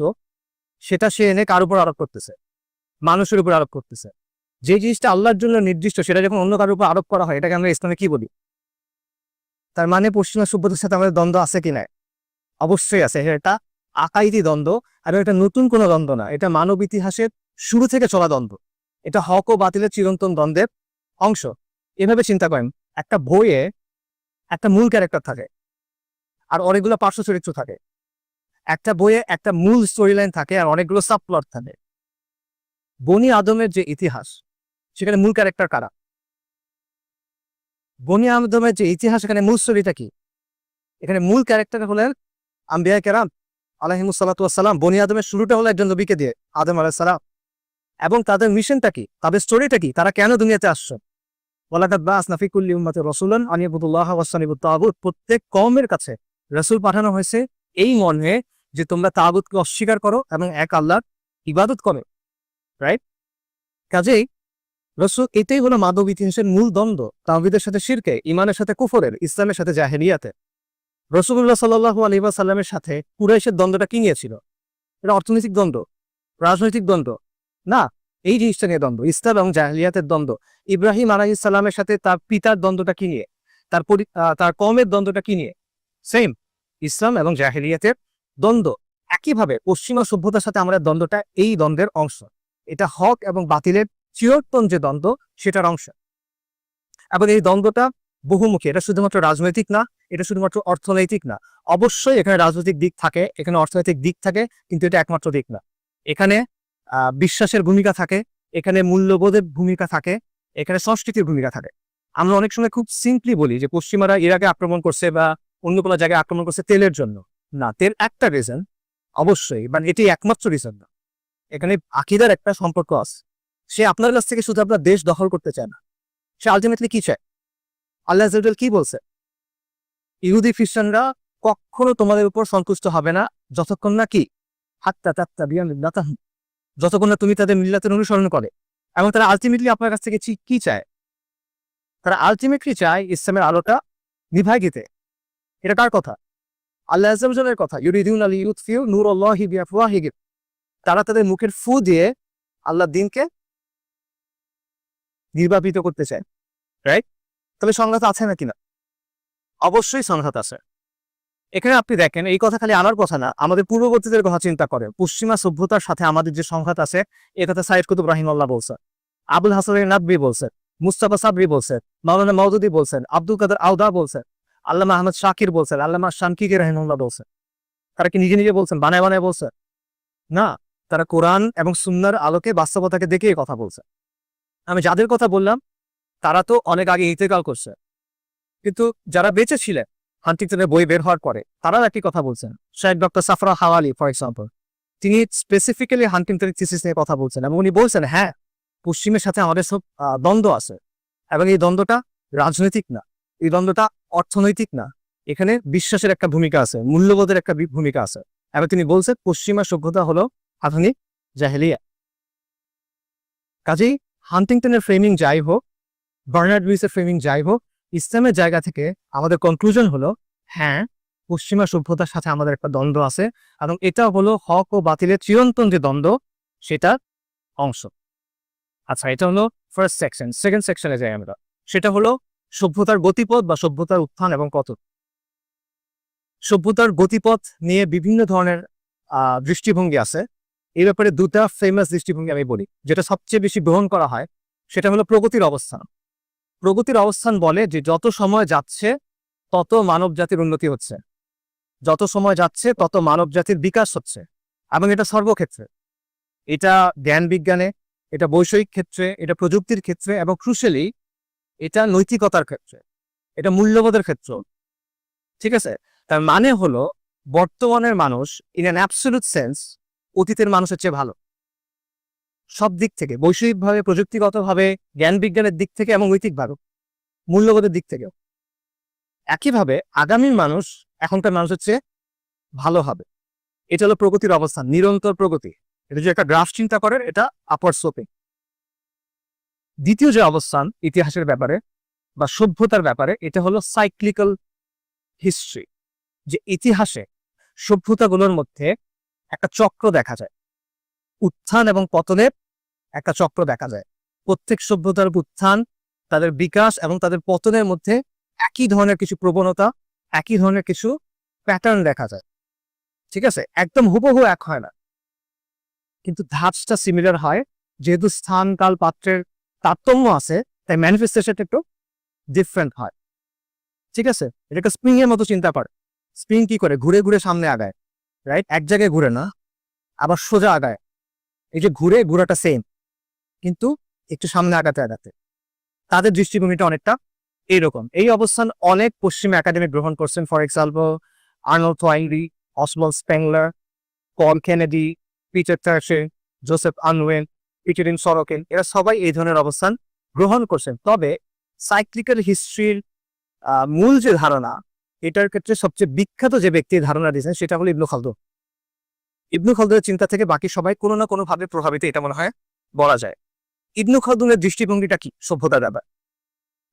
সেটা সে এনে কার উপর আরোপ করতেছে? মানুষের উপর আরোপ করতেছে। যে জিনিসটা আল্লাহর জন্য নির্দিষ্ট, সেটা যখন অন্য কারোর উপর আরোপ করা হয়, এটাকে আমরা ইসলামে কি বলি? তার মানে পশ্চিমা সভ্যতার সাথে আমাদের দ্বন্দ্ব আছে কি না? অবশ্যই আছে। এটা আকাইদি দ্বন্দ্ব, আর এটা নতুন কোনো দ্বন্দ্ব না। এটা মানব ইতিহাসের শুরু থেকে চলা দ্বন্দ্ব। এটা হক ও বাতিলের চিরন্তন দ্বন্দ্বের অংশ। এভাবে চিন্তা করেন, একটা বইয়ে একটা মূল ক্যারেক্টার থাকে, আর অনেকগুলো পার্শ্ব চরিত্র থাকে। একটা বইয়ে একটা মূল স্টোরি লাইন থাকে আর অনেকগুলো সাবপ্লট থাকে। বনি আদমের যে ইতিহাস, সেখানে মূল ক্যারেক্টার কারা? বনি আদমের যে ইতিহাস, এখানে মূল স্টোরিটা কি? এখানে মূল ক্যারেক্টার হলেন আম্বিয়া কেরাম আলাইহিমুসসালাতু ওয়াসসালাম। বনি আদমের শুরুটা হলো একজন নবীকে দিয়ে, আদম আলাইহিস সালাম। এবং তাদের মিশনটা কি, তাদের স্টোরিটা কি, তারা কেন দুনিয়াতে আসছে? ওয়ালাকাদ বাআসনা ফি কুল্লি উম্মাতিন রাসূলান আন ইবুদুল্লাহ ওয়াসতানিবুত তাগুত। প্রত্যেক কওমের কাছে রাসূল পাঠানো হয়েছে এই মর্মে যে তোমরা তাগুতকে অস্বীকার করো এবং এক আল্লাহর ইবাদত করো, রাইট? কাজেই রাসূল, এটাই হলো মানব ইতিহাসের মূল দ্বন্দ্ব, তাওহীদের সাথে শিরকে, ঈমানের সাথে কুফরের, ইসলামের সাথে জাহেলিয়াতে। রাসূলুল্লাহ সাল্লাল্লাহু আলাইহি ওয়াসাল্লামের সাথে কুরাইশের দ্বন্দ্বটা কি নিয়ে ছিল? এটা অর্থনৈতিক দ্বন্দ্ব, রাজনৈতিক দ্বন্দ্ব না, এই জিনিসটা নিয়ে দ্বন্দ্ব, ইসলাম এবং জাহেলিয়াতের দ্বন্দ্ব। ইব্রাহিম আলাইহিস সালামের সাথে তার পিতার দ্বন্দ্বটা কি নিয়ে? তার কওমের দ্বন্দ্বটা কি নিয়ে? সেম, ইসলাম এবং জাহেলিয়াতের দ্বন্দ্ব। একইভাবে পশ্চিমা সভ্যতার সাথে আমাদের দ্বন্দ্বটা এই দ্বন্দ্বের অংশ। এটা হক এবং বাতিলের চিরন্তন যে দ্বন্দ্ব, সেটার অংশ। এবং এই দ্বন্দ্বটা বহুমুখী, এটা শুধুমাত্র রাজনৈতিক না, এটা শুধুমাত্র অর্থনৈতিক না। অবশ্যই এখানে রাজনৈতিক দিক থাকে, এখানে অর্থনৈতিক দিক থাকে, কিন্তু এটা একমাত্র দিক না। এখানে বিশ্বাসের ভূমিকা থাকে, এখানে মূল্যবোধের ভূমিকা থাকে, এখানে সংস্কৃতির ভূমিকা থাকে। আমরা অনেক সময় খুব সিম্পলি বলি যে পশ্চিমারা ইরাকে আক্রমণ করছে বা অন্য কোনো জায়গায় আক্রমণ করছে তেলের জন্য। না, তেল একটা রিজন অবশ্যই, বাট এটি একমাত্র রিজন না। এখানে আকীদার একটা সম্পর্ক আছে। সে আপনার কাছ থেকে শুধু আপনার দেশ দখল করতে চায় না, সে আলটিমেটলি কি চায়? আল্লাহ আযজা ওয়া জাল কি বলছে? ইহুদি খ্রিস্টানরা কখনো তোমাদের উপর সন্তুষ্ট হবে না যতক্ষণ না কি হাত্তা তাত্তাবিয়া মিল্লাতাহুম, যতক্ষণ না তুমি তাদের মিল্লাতের অনুসরণ করে। এবং তারা আলটিমেটলি আপনার কাছ থেকে কি চায়? তারা আলটিমেটলি চায় ইসলামের আলোটা নিভায় দিতে। এটা কার কথা? আল্লাহ আযজা ওয়া জালের কথা। ইউরিদুনা লিইউতফিউ নূরাল্লাহি বিআফওয়াহিহিম। তারা তাদের মুখের ফু দিয়ে আল্লাহর দ্বীনকে নির্বাপিত করতে চায়, রাইট? তাহলে সংঘাত আছে নাকি না? অবশ্যই সংঘাত আছে। এখানে আপনি দেখেন, এই কথা খালি আমার কথা না, আমাদের পূর্ববর্তীদের কথা চিন্তা করে পশ্চিমা সভ্যতার সাথে আমাদের যে সংঘাত আছে, এ কথা সাইয়েদ কুতুব রাহিমাহুল্লাহ বলছেন, আবুল হাসান নাদভী বলছেন, মুস্তাফা সাবরি বলছেন, মাওলানা মওদুদী বলছেন, আব্দুল কাদের আওদা বলছেন, আল্লামা আহমদ শাকির বলছেন, আল্লামা শানকিকি রাহিমাহুল্লাহ বলছেন। তারা কি নিজে নিজে বলছেন, বানায় বানায় বলছেন? না, তারা কোরআন এবং সুন্নাহর আলোকে বাস্তবতাকে দেখে এই কথা বলছে। আমি যাদের কথা বললাম তারা তো অনেক আগে ইন্তেকাল করছে, কিন্তু যারা বেঁচে ছিলেন হান্টিংটনের বই বের হওয়ার পরে, তারাও একই কথা বলছেন। Shahed doctor সাফরা Hawali for example, তিনি স্পেসিফিক্যালি হান্টিংটনের থিসিস নিয়ে কথা বলছেন এবং উনি বলছেন, হ্যাঁ, পশ্চিমের সাথে আমাদের সব দ্বন্দ্ব আছে, এবং এই দ্বন্দ্বটা রাজনৈতিক না, এই দ্বন্দ্বটা অর্থনৈতিক না, এখানে বিশ্বাসের একটা ভূমিকা আছে, মূল্যবোধের একটা ভূমিকা আছে। এবং তিনি বলছেন পশ্চিমা সভ্যতা হলো আধুনিক জাহেলিয়া। কাজেই হান্টিংটনের ফ্রেমিং যাই হোক, বার্নার্ড লুইসের ফ্রেমিং যাই হোক, ইসলামের জায়গা থেকে আমাদের কনক্লুশন হলো, হ্যাঁ, পশ্চিমা সভ্যতার সাথে আমাদের একটা দ্বন্দ্ব আছে, এবং এটা হলো হক ও বাতিলের চিরন্তন যে দ্বন্দ্ব, সেটার অংশ। আচ্ছা, এটা হলো ফার্স্ট সেকশন। সেকেন্ড সেকশনে যাই আমরা, সেটা হলো সভ্যতার গতিপথ বা সভ্যতার উত্থান এবং পতন। সভ্যতার গতিপথ নিয়ে বিভিন্ন ধরনের দৃষ্টিভঙ্গি আছে। এই ব্যাপারে দুটা ফেমাস দৃষ্টিভঙ্গি আমি বলি, যেটা সবচেয়ে বেশি গ্রহণ করা হয়, সেটা হলো প্রগতির অবস্থান। প্রগতির অবস্থান বলে যে যত সময় যাচ্ছে তত মানব জাতির উন্নতি হচ্ছে, যত সময় যাচ্ছে তত মানব জাতির বিকাশ হচ্ছে, এবং এটা সর্বক্ষেত্রে। এটা জ্ঞান বিজ্ঞানে, এটা বৈষয়িক ক্ষেত্রে, এটা প্রযুক্তির ক্ষেত্রে, এবং ক্রুশালি এটা নৈতিকতার ক্ষেত্রে, এটা মূল্যবোধের ক্ষেত্র। ঠিক আছে? তার মানে হলো বর্তমানের মানুষ ইন অ্যান অ্যাবসলিউট সেন্স অতীতের মানুষের চেয়ে ভালো, সব দিক থেকে, বৈষয়িকভাবে, প্রযুক্তিগতভাবে, জ্ঞান বিজ্ঞানের দিক থেকে, এবং নৈতিকভাবে, মূল্যবোধের দিক থেকেও। একইভাবে আগামীর মানুষ এখনকার মানুষের চেয়ে ভালো হবে। এটা হলো প্রগতির অবস্থান, নিরন্তর প্রগতি। এটা যে একটা গ্রাফ চিন্তা করেন, এটা আপওয়ার্ড স্লোপিং। দ্বিতীয় যে অবস্থান ইতিহাসের ব্যাপারে বা সভ্যতার ব্যাপারে, এটা হলো সাইক্লিক্যাল হিস্ট্রি, যে ইতিহাসে সভ্যতাগুলোর মধ্যে একটা চক্র দেখা যায়, উত্থান এবং পতনের একটা চক্র দেখা যায়। প্রত্যেক সভ্যতার উত্থান, তাদের বিকাশ এবং তাদের পতনের মধ্যে একই ধরনের কিছু প্রবণতা, একই ধরনের কিছু প্যাটার্ন দেখা যায়। ঠিক আছে? একদম হুবহু এক হয় না, কিন্তু ধাপটা সিমিলার হয়। যেহেতু স্থান, কাল, পাত্রের তারতম্য আছে, তাই ম্যানিফেস্টেশনটা একটু ডিফারেন্ট হয়। ঠিক আছে? এটাকে স্প্রিং এর মতো চিন্তা করে। স্প্রিং কি করে? ঘুরে ঘুরে সামনে আগায়, রাইট? এক জায়গায় ঘুরে না, আবার সোজা আগায়। এই যে ঘোরাটা সেম, কিন্তু একটু সামনে আগাতে আগাতে। তাদের দৃষ্টিভঙ্গিটা অনেকটা এইরকম। এই অবস্থান অনেক পশ্চিমা একাডেমি গ্রহণ করছেন। For example Arnold Toynbee, Oswald Spengler, Paul Kennedy, Peter Turchin, Joseph আনওয়েন, পিটারিন সরোকিন, এরা সবাই এই ধরনের অবস্থান গ্রহণ করছেন। তবে সাইক্লিক্যাল হিস্ট্রির মূল যে ধারণা, এটার ক্ষেত্রে সবচেয়ে বিখ্যাত যে ব্যক্তি ধারণা দিয়েছেন সেটা হলো ইবনু খালদুন। ইবনু খালদুনের চিন্তা থেকে বাকি সবাই কোনো না কোনো ভাবে প্রভাবিত, এটা মনে হয় বলা যায়। ইবনু খালদুনের দৃষ্টিভঙ্গিটা কি সভ্যতার ব্যাপার?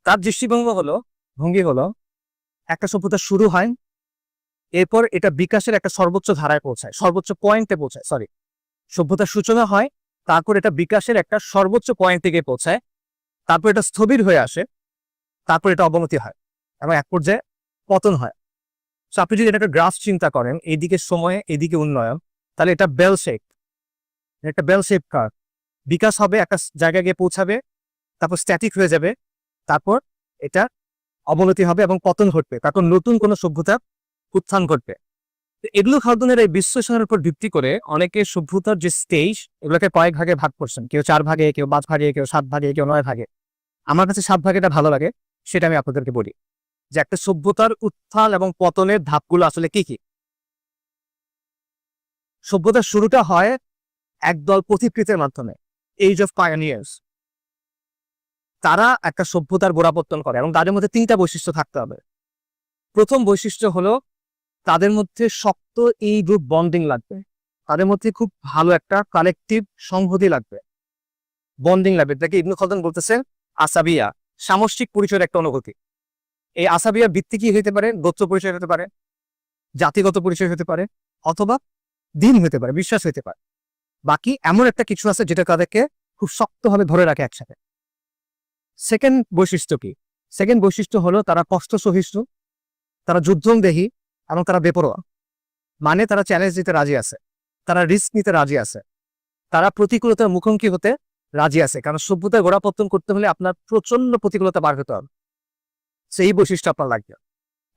তার ভঙ্গি হলো একটা সভ্যতা শুরু হয়, এরপর এটা বিকাশের একটা সর্বোচ্চ ধারায় পৌঁছায়, সর্বোচ্চ পয়েন্টে পৌঁছায়। সভ্যতার সূচনা হয়, তারপর এটা বিকাশের একটা সর্বোচ্চ পয়েন্টে গিয়ে পৌঁছায়, তারপর এটা স্থবির হয়ে আসে, তারপর এটা অবনতি হয় এবং এক পর্যায়ে পতন হয়। আপনি যদি একটা গ্রাফ চিন্তা করেন, এইদিকে সময়ে এদিকে উন্নয়ন, তাহলে এটা বেল শেপ কার্ভ। বিকাশ হবে, একটা জায়গায় গিয়ে পৌঁছাবে, তারপর স্ট্যাটিক হয়ে যাবে, তারপর এটা অবনতি হবে এবং পতন ঘটবে, তারপর নতুন কোনো সভ্যতা উত্থান ঘটবে। ইবনু খালদুনের এই বিশ্লেষণের উপর ভিত্তি করে অনেকে সভ্যতার যে স্টেজ, এগুলোকে কয়েক ভাগে ভাগ করছেন। কেউ 4 ভাগে, কেউ 5 ভাগে, কেউ 7 ভাগে, কেউ 9 ভাগে। আমার কাছে 7 ভাগেটা ভালো লাগে, সেটা আমি আপনাদেরকে বলি যে একটা সভ্যতার উত্থান এবং পতনের ধাপগুলো আসলে কি কি। সভ্যতার শুরুটা হয় একদল পথিকৃতের মাধ্যমে, এজ অফ পায়োনিয়ার্স। তারা একটা সভ্যতার গোড়াপত্তন করে এবং তাদের মধ্যে 3টা বৈশিষ্ট্য থাকতে হবে। প্রথম বৈশিষ্ট্য হলো তাদের মধ্যে শক্ত এই গ্রুপ বন্ডিং লাগবে, তাদের মধ্যে খুব ভালো একটা কালেকটিভ সংহতি লাগবে, বন্ডিং লাগবে। এটাকে ইবনু খালদুন বলতেছেন আসাবিয়া, সামষ্টিক পরিচয়ের একটা অনুভূতি। এই আসাবিয়া ভিত্তি কি হইতে পারে? গোত্র পরিচয় হতে পারে, জাতিগত পরিচয় হতে পারে, অথবা দিন হতে পারে, বিশ্বাস হইতে পারে। বাকি এমন একটা কিছু আছে যেটা তাদেরকে খুব শক্তভাবে ধরে রাখে একসাথে। সেকেন্ড বৈশিষ্ট্য কি? সেকেন্ড বৈশিষ্ট্য হলো তারা কষ্ট সহিষ্ণু, তারা যুদ্ধংদেহী এবং তারা বেপরোয়া। মানে তারা চ্যালেঞ্জ দিতে রাজি আছে, তারা রিস্ক নিতে রাজি আছে, তারা প্রতিকূলতার মুখোমুখি হতে রাজি আছে। কারণ সভ্যতার গোড়াপত্তন করতে হলে আপনার প্রচন্ড প্রতিকূলতা পার হতে হবে, সেই বৈশিষ্ট্য আপনার লাগবে।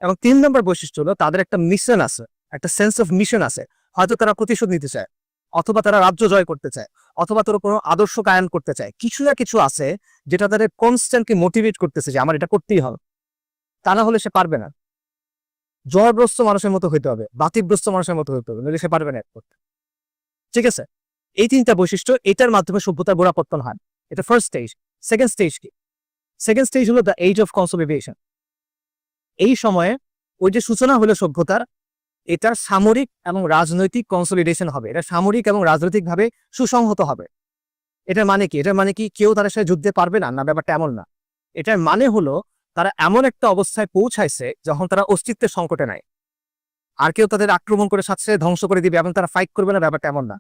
এবং 3 নম্বর বৈশিষ্ট্য হলো তাদের একটা মিশন আছে, একটা সেন্স অফ মিশন আছে। হয়তো তারা প্রতিশোধ নিতে চায়, অথবা তারা রাজ্য জয় করতে চায়, অথবা তারা কোনো আদর্শ কায়ন করতে চায়। কিছু না কিছু আছে যেটা তাদের কনস্ট্যান্টলি মোটিভেট করতেছে যে আমার এটা করতেই হবে, তা না হলে সে পারবে না। জয়গ্রস্ত মানুষের মতো হইতে হবে, বাতিগ্রস্ত মানুষের মতো হইতে হবে, নইলে সে পারবে না করতে। ঠিক আছে, এই 3টা বৈশিষ্ট্য, এটার মাধ্যমে সভ্যতার গোড়াপত্তন হয়। এটা ফার্স্ট স্টেজ। সেকেন্ড স্টেজ কি? সেকেন্ড স্টেজ হলো দ্য এজ অফ কনসলিডেশন। এই সময়ে ওই যে সূচনা হলো সভ্যতার, এটা সামরিক এবং রাজনৈতিক কনসলিডেশন হবে, এটা সামরিক এবং রাজনৈতিকভাবে সুসংহত হবে। এটার মানে কি? এটার মানে কি কেউ তাদের সাথে যুদ্ধে পারবে না? না, ব্যাপারটা এমন না। এটার মানে হলো তারা এমন একটা অবস্থায় পৌঁছাইছে যখন তারা অস্তিত্বের সংকটে নাই, আর কেউ তাদের আক্রমণ করে সাথে সাথে ধ্বংস করে দিবে এবং তারা ফাইট করবে না, ব্যাপারটা এমন না।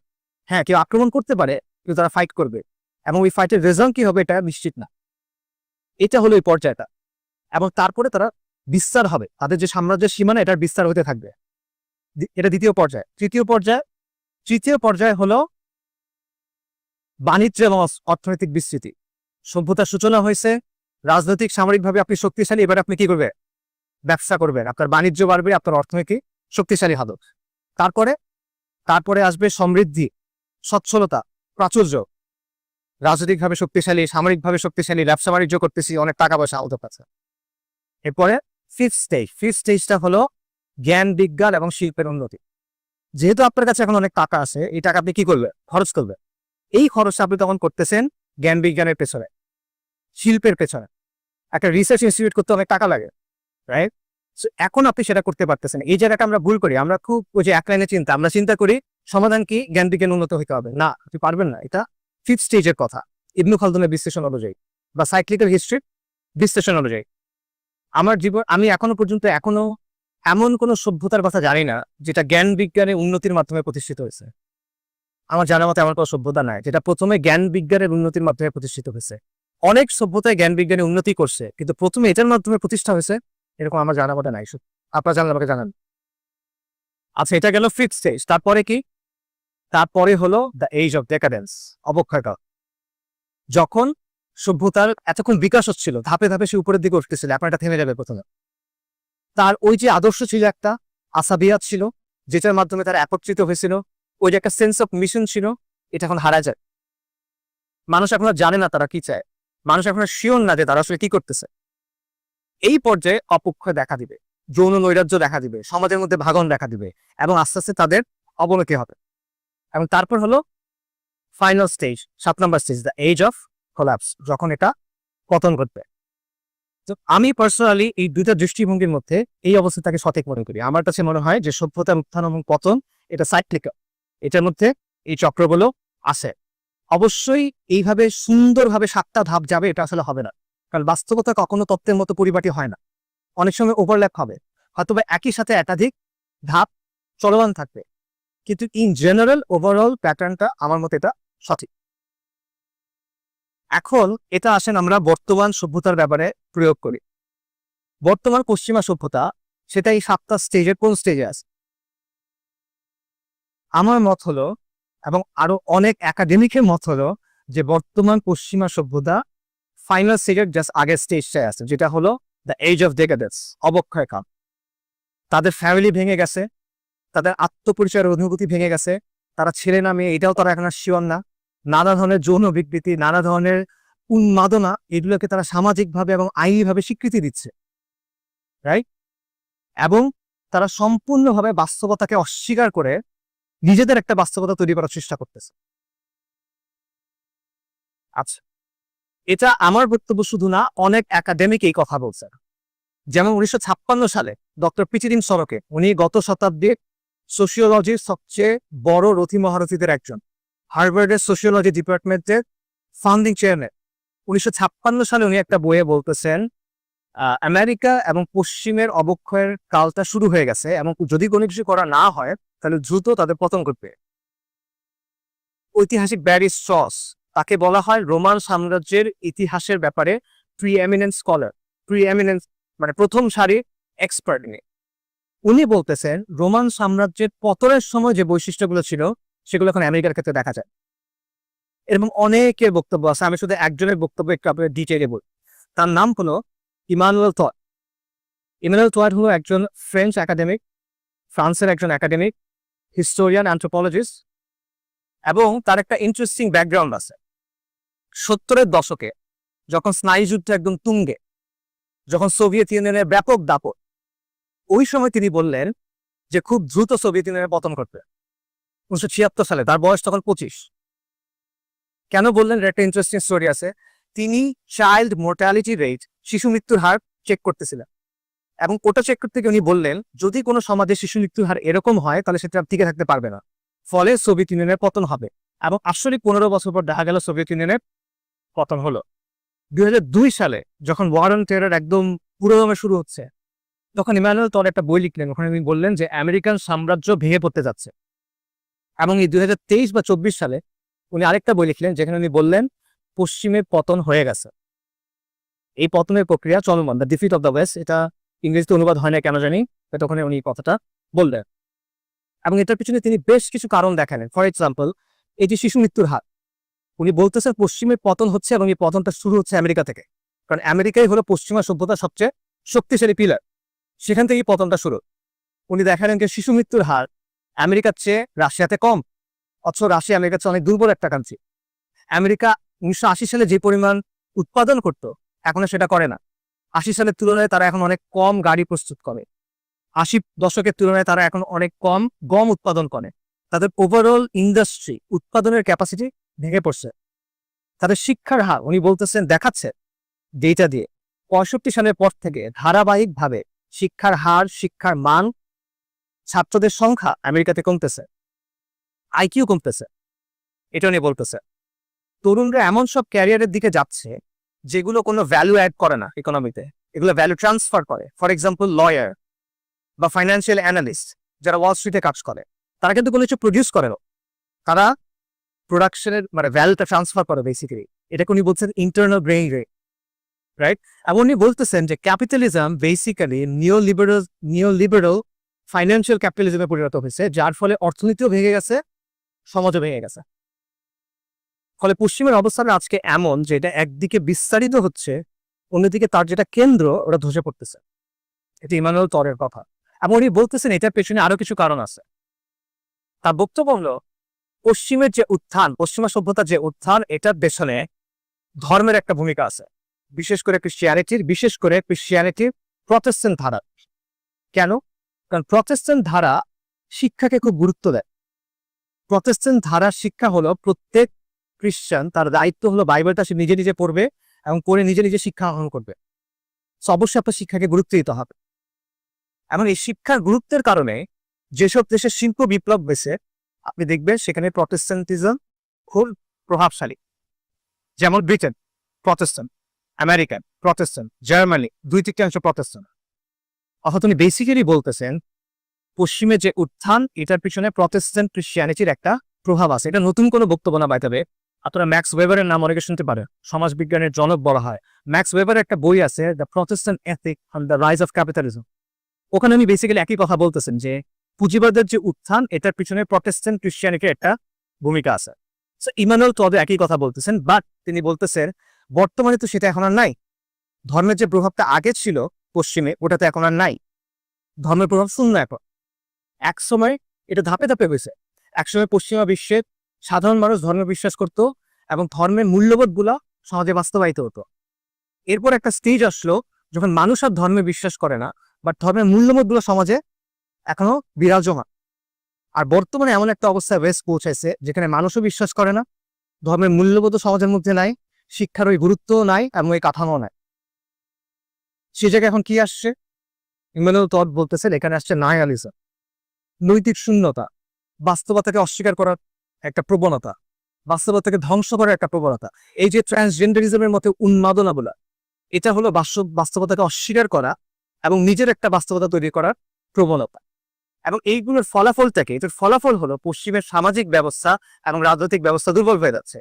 হ্যাঁ, কেউ আক্রমণ করতে পারে, কিন্তু তারা ফাইট করবে এবং ওই ফাইটের রেজাল্ট কি হবে এটা নিশ্চিত না। এটা হলো এই পর্যায়টা। এবং তারপরে তারা বিস্তার হবে, তাদের যে সাম্রাজ্যের সীমানা, এটার বিস্তার হতে থাকবে। এটা দ্বিতীয় পর্যায়। তৃতীয় পর্যায় হলো বাণিজ্য এবং অর্থনৈতিক বিস্তৃতি। সভ্যতার সূচনা হয়েছে, রাজনৈতিক সামরিকভাবে আপনি শক্তিশালী, এবার আপনি কি করবে? ব্যবসা করবেন, আপনার বাণিজ্য বাড়বে, আপনার অর্থনৈতিক শক্তিশালী হবে। তারপরে আসবে সমৃদ্ধি, সচ্ছলতা, প্রাচুর্য। রাজনৈতিকভাবে শক্তিশালী, সামরিকভাবে শক্তিশালী, ব্যবসা বাণিজ্য করতেছি, অনেক টাকা পয়সা ওদের কাছে। এরপরে ফিফথ স্টেজটা হলো জ্ঞান, বিজ্ঞান এবং শিল্পের উন্নতি। যেহেতু আপনার কাছে এখন অনেক টাকা আছে, এই টাকা আপনি কি করবে? খরচ করবে। এই খরচটা আপনি তখন করতেছেন জ্ঞান বিজ্ঞানের পেছনে, শিল্পের পেছনে। একটা রিসার্চ ইনস্টিটিউট করতে অনেক টাকা লাগে, রাইট? এখন আপনি সেটা করতে পারতেছেন। এই জায়গাটা আমরা ভুল করি, আমরা খুব ওই যে এক লাইনে চিন্তা, আমরা চিন্তা করি সমাধান কি? জ্ঞান বিজ্ঞান উন্নত হইতে হবে। না, আপনি পারবেন না। এটা ফিফথ স্টেজের কথা ইবনু খালদুনের বিশ্লেষণ অনুযায়ী বা সাইক্লিক্যাল হিস্ট্রির বিশ্লেষণ অনুযায়ী। আমি এখনো পর্যন্ত এমন কোন সভ্যতার কথা জানি না যেটা জ্ঞান বিজ্ঞানের উন্নতির মাধ্যমে প্রতিষ্ঠিত হয়েছে। আমার জানার মতো এমন কোনো সভ্যতা নাই যেটা প্রথমে জ্ঞান বিজ্ঞানের উন্নতির মাধ্যমে প্রতিষ্ঠিত হয়েছে। অনেক সভ্যতায় জ্ঞান বিজ্ঞানের উন্নতি করছে, কিন্তু প্রথমে এটার মাধ্যমে প্রতিষ্ঠা হয়েছে এরকম আমার জানার মতো নাই। আপনারা জানলে আমাকে জানান। আচ্ছা, এটা গেল ফিফথ স্টেজ। তারপরে কি? তারপরে হলো দ্য এজ অফ ডেকাডেন্স, অবক্ষয়কাল। যখন সভ্যতার এতক্ষণ বিকাশ হচ্ছিল, ধাপে ধাপে সে উপরের দিকে উঠতেছিল, এখন এটা থেমে যাবে প্রথমে। তার ওই যে আদর্শ ছিল একটা, আসাবিয়াত ছিল, যেটার মাধ্যমে তারা একত্রিত হয়েছিল, ওই যে একটা সেন্স অফ মিশন ছিল, এটা এখন হারা যায়। মানুষ এখন আর জানে না তারা কি চায়, মানুষ এখন শিওর না যে তারা আসলে কি করতেছে। এই পর্যায়ে অপক্ষয় দেখা দিবে, যৌন নৈরাজ্য দেখা দিবে, সমাজের মধ্যে ভাগন দেখা দিবে, এবং আস্তে আস্তে তাদের অবনতি হবে। এবং তারপর হলো ফাইনাল স্টেজ, 7 নম্বর stage, the age of collapse, যখন এটা পতন ঘটবে। তো আমি পার্সোনালি এই দুইটা দৃষ্টিভঙ্গির মধ্যে এই অবস্থাটাকে সঠিক মনে করি। আমার কাছে মনে হয় যে সভ্যতার উত্থান এবং পতন এটা সাইক্লিক্যাল, এটার মধ্যে এই চক্রগুলো আছে। অবশ্যই এইভাবে সুন্দরভাবে 7টা ধাপ যাবে এটা আসলে হবে না, কারণ বাস্তবতা কখনো তত্ত্বের মতো পরিপাটি হয় না। অনেক সময় ওভারল্যাপ হবে, হয়তো একই সাথে একাধিক ধাপ চলমান থাকবে, কিন্তু ইন জেনারেল ওভারঅল প্যাটার্নটা আমার মতে এটা সঠিক। এখন এটা আসেন আমরা বর্তমান সভ্যতার ব্যাপারে প্রয়োগ করি। বর্তমান পশ্চিমা সভ্যতা সেটা এই 7টা স্টেজের কোন স্টেজে আছে? আমার মত হলো, এবং আরো অনেক একাডেমিকের মত হলো, যে বর্তমান পশ্চিমা সভ্যতা ফাইনাল স্টেজের জাস্ট আগের স্টেজটায় আছে, যেটা হলো দ্য এজ অফ ডেকাডেন্স, অবক্ষয় কাল। তাদের ফ্যামিলি ভেঙে গেছে, তাদের আত্মপরিচয়ের অনুভূতি ভেঙে গেছে, তারা ছেলে না মেয়ে এটাও তারা এখন আর শিওর না। নানা ধরনের যৌন বিকৃতি, নানা ধরনের উন্মাদনা, এগুলোকে তারা সামাজিকভাবে এবং আইনিভাবে স্বীকৃতি দিচ্ছে, রাইট? এবং তারা সম্পূর্ণভাবে বাস্তবতাকে অস্বীকার করে নিজেদের একটা বাস্তবতা তৈরি করার চেষ্টা করতেছে। আচ্ছা, এটা আমার বক্তব্য শুধু না, অনেক একাডেমিক এই কথা বলছেন। যেমন 1956 সালে ডক্টর পিচিদিন সরকে, উনি গত শতাব্দীর সোশিওলজির সবচেয়ে বড় রথী মহারথীদের একজন, হার্ভার্ডের সোশিওলজি ডিপার্টমেন্টের ফাউন্ডিং চেয়ারম্যান। 1956 সালে উনি একটা বইয়ে বলতেছেন আমেরিকা এবং পশ্চিমের অবক্ষয়ের কালটা শুরু হয়ে গেছে, এবং যদি কোনো কিছু করা না হয় তাহলে দ্রুত তাদের পতন ঘটবে। ঐতিহাসিক ব্যারি স্ট্রস, তাকে বলা হয় রোমান সাম্রাজ্যের ইতিহাসের ব্যাপারে প্রিএমিনেন্ট স্কলার, প্রিএমিনেন্ট মানে প্রথম সারির এক্সপার্ট। উনি বলতেছেন রোমান সাম্রাজ্যের পতনের সময় যে বৈশিষ্ট্যগুলো ছিল সেগুলো এখন আমেরিকার ক্ষেত্রে দেখা যায়। এরকম অনেকের বক্তব্য আছে, আমি শুধু একজনের বক্তব্য একটু আপনাদের ডিটেইলে বলি। তার নাম হলো ইমানুয়েল টয়। ইমানুয়েল টয় হলো একজন ফ্রেঞ্চ একাডেমিক, ফ্রান্সের একজন একাডেমিক, হিস্টোরিয়ান, অ্যানথ্রোপোলজিস্ট, এবং তার একটা ইন্টারেস্টিং ব্যাকগ্রাউন্ড আছে। 70-এর দশকে যখন স্নায়ুযুদ্ধ একদম তুঙ্গে, যখন সোভিয়েত ইউনিয়নের ব্যাপক দাপট, ওই সময় তিনি বললেন যে খুব দ্রুত সোভিয়েত ইউনিয়নের পতন ঘটবে। 1976 সালে, তার বয়স তখন 25। কেন বললেন? একটা ইন্টারেস্টিং স্টোরি আছে। তিনি চাইল্ড মোর্টালিটি রেট, শিশু মৃত্যুর হার চেক করতেছিলেন, এবং ওটা চেক করতে গিয়ে উনি বললেন যদি কোনো সমাজে শিশু মৃত্যুর হার এরকম হয় তাহলে সেটা টিকে থাকতে পারবে না, ফলে সোভিয়েত ইউনিয়নের পতন হবে। এবং আসলে 15 বছর পর দেখা গেল সোভিয়েত ইউনিয়নের পতন হলো। 2002 সালে যখন ওয়ার অন টেরর একদম পুরোদমে শুরু হচ্ছে, তখন ইমানুয়েল টয় একটা বই লিখলেন, ওখানে উনি বললেন যে আমেরিকান সাম্রাজ্য ভেঙে পড়তে যাচ্ছে। এবং এই 2023 বা 24 সালে উনি আরেকটা বই লিখলেন, যেখানে উনি বললেন পশ্চিমের পতন হয়ে গেছে, এই পতনের প্রক্রিয়া চলমান, the defeat of the West. এটা ইংরেজিতে অনুবাদ হয় না কেন জানি, তখন উনি কথাটা বললেন। এবং এটার পিছনে তিনি বেশ কিছু কারণ দেখালেন। ফর এক্সাম্পল, এই যে শিশু মৃত্যুর হার, উনি বলতেছেন পশ্চিমের পতন হচ্ছে, এবং এই পতনটা শুরু হচ্ছে আমেরিকা থেকে, কারণ আমেরিকাই হলো পশ্চিমা সভ্যতার সবচেয়ে শক্তিশালী পিলার, সেখান থেকেই পতনটা শুরু। উনি দেখালেন যে শিশু মৃত্যুর হার আমেরিকার চেয়ে রাশিয়াতে কম, অথচ রাশিয়া আমেরিকার চেয়ে অনেক দুর্বল একটা কান্ট্রি। আমেরিকা 1980 সালে যে পরিমাণ উৎপাদন করত, এখন সেটা করে না। 80 সালের তুলনায় তারা এখন অনেক কম গাড়ি প্রস্তুত করে, 80 দশকের তুলনায় তারা এখন অনেক কম গম উৎপাদন করে। তাদের ওভারঅল ইন্ডাস্ট্রি উৎপাদনের ক্যাপাসিটি ভেঙে পড়ছে। তাদের শিক্ষার হার, উনি বলতেছেন, দেখাচ্ছে ডেটা দিয়ে 65 সালের পর থেকে ধারাবাহিকভাবে শিক্ষার হার, শিক্ষার মান, ছাত্রদের সংখ্যা আমেরিকাতে কমতেছে, আইকিউ কমতেছে। এটা উনি বলতেছে তরুণরা এমন সব ক্যারিয়ারের দিকে যাচ্ছে যেগুলো কোনো ভ্যালু অ্যাড করে না ইকোনমিতে, এগুলো ভ্যালু ট্রান্সফার করে। ফর এক্সাম্পল, লয়ার বা ফাইন্যান্সিয়াল অ্যানালিস্ট যারা ওয়াল স্ট্রিটে কাজ করে, তারা কিন্তু কোনো কিছু প্রডিউস করে না, তারা প্রোডাকশনের মানে ভ্যালুটা ট্রান্সফার করে বেসিক্যালি। এটাকে উনি বলছেন ইন্টারনাল ব্রেইন রেট, রাইট? এবং উনি বলতেছেন যে ক্যাপিটালিজম বেসিক্যালি নিওলিবারাল ফাইন্যান্সিয়াল ক্যাপিটালিজমে পরিণত হয়েছে, যার ফলে অর্থনীতিও ভেঙে গেছে, সমাজও ভেঙে গেছে। ফলে পশ্চিমের অবস্থান আজকে এমন যে এটা একদিকে বিস্তারিত হচ্ছে, অন্যদিকে তার যেটা কেন্দ্র ওটা ধসে পড়তেছে। এটা ইমানুয়েল টয়ের কথা। এবং উনি বলতেছেন এটার পেছনে আরো কিছু কারণ আছে। তার বক্তব্য হলো পশ্চিমের যে উত্থান, পশ্চিমা সভ্যতার যে উত্থান, এটার পেছনে ধর্মের একটা ভূমিকা আছে, বিশেষ করে ক্রিশ্চিয়ানিটির প্রটেস্ট্যান্ট ধারা। কেন? কারণ প্রটেস্ট্যান্ট ধারা শিক্ষাকে খুব গুরুত্ব দেয়। প্রটেস্ট্যান্ট ধারার শিক্ষা হলো প্রত্যেক খ্রিস্টান তার দায়িত্ব হলো বাইবেলটা সে নিজে নিজে পড়বে এবং পড়ে নিজে নিজে শিক্ষা গ্রহণ করবে। অবশ্যই আপনার শিক্ষাকে গুরুত্ব দিতে হবে। এবং এই শিক্ষার গুরুত্বের কারণে যেসব দেশের শিল্প বিপ্লব হয়েছে আপনি দেখবেন সেখানে প্রটেস্ট্যান্টিজম খুব প্রভাবশালী। যেমন Britain Protestant, American Protestant, Germany 2/3 Protestant. অর্থাৎ উনি বেসিক্যালি বলতেছেন পশ্চিমে যে উত্থান এটার পিছনে প্রটেস্ট্যান্ট ক্রিশ্চিয়ানিটির একটা প্রভাব আছে। এটা নতুন কোনো বক্তব্য না বাইতে হবে। আপনারা ম্যাক্স ওয়েবারের নাম অনেকে শুনতে পারেন, সমাজবিজ্ঞানের জনক বলা হয়। ম্যাক্স ওয়েবারের একটা বই আছে the Protestant ethic on the rise of capitalism. ওখানে উনি বেসিক্যালি একই কথা বলতেছেন যে পুঁজিবাদের যে উত্থান এটার পিছনে প্রটেস্ট্যান্ট ক্রিশ্চিয়ানিটির একটা ভূমিকা আছে। ইমানুয়েল টডও একই কথা বলতেছেন, বাট তিনি বলতেছেন বর্তমানে তো সেটা এখন আর নাই। ধর্মের যে প্রভাবটা আগে ছিল পশ্চিমে ওটা তো এখন আর নাই। ধর্মের প্রভাব শূন্য এখন। এক সময় এটা ধাপে ধাপে হয়েছে। একসময় পশ্চিমা বিশ্বের সাধারণ মানুষ ধর্মে বিশ্বাস করত এবং ধর্মের মূল্যবোধ গুলা সমাজে বাস্তবায়িত হতো। এরপর একটা স্টেজ আসলো যখন মানুষ আর ধর্মে বিশ্বাস করে না, বাট ধর্মের মূল্যবোধ গুলো সমাজে এখনো বিরাজমান। আর বর্তমানে এমন একটা অবস্থায় পৌঁছাইছে যেখানে মানুষও বিশ্বাস করে না, ধর্মের মূল্যবোধ সমাজের মধ্যে নাই, শিক্ষার ওই গুরুত্বও নাই এবং ওই কাঠামো নাই। সে জায়গায় এখন কি আসছে? ইমানুয়েল টড বলতেছেন এখানে আসছে নায়ালিজম, নৈতিক শূন্যতা, বাস্তবতাকে অস্বীকার করার একটা প্রবণতা, বাস্তবতাকে ধ্বংস করার একটা প্রবণতা। এই যে ট্রান্সজেন্ডারিজমের মতো উন্মাদনা বলা, এটা হলো বাস্তবতাকে অস্বীকার করা এবং নিজের একটা বাস্তবতা তৈরি করার প্রবণতা। এবং এইগুলোর ফলাফলটাকে, এটার ফলাফল হলো পশ্চিমের সামাজিক ব্যবস্থা এবং রাজনৈতিক ব্যবস্থা দুর্বল হয়ে যাচ্ছে।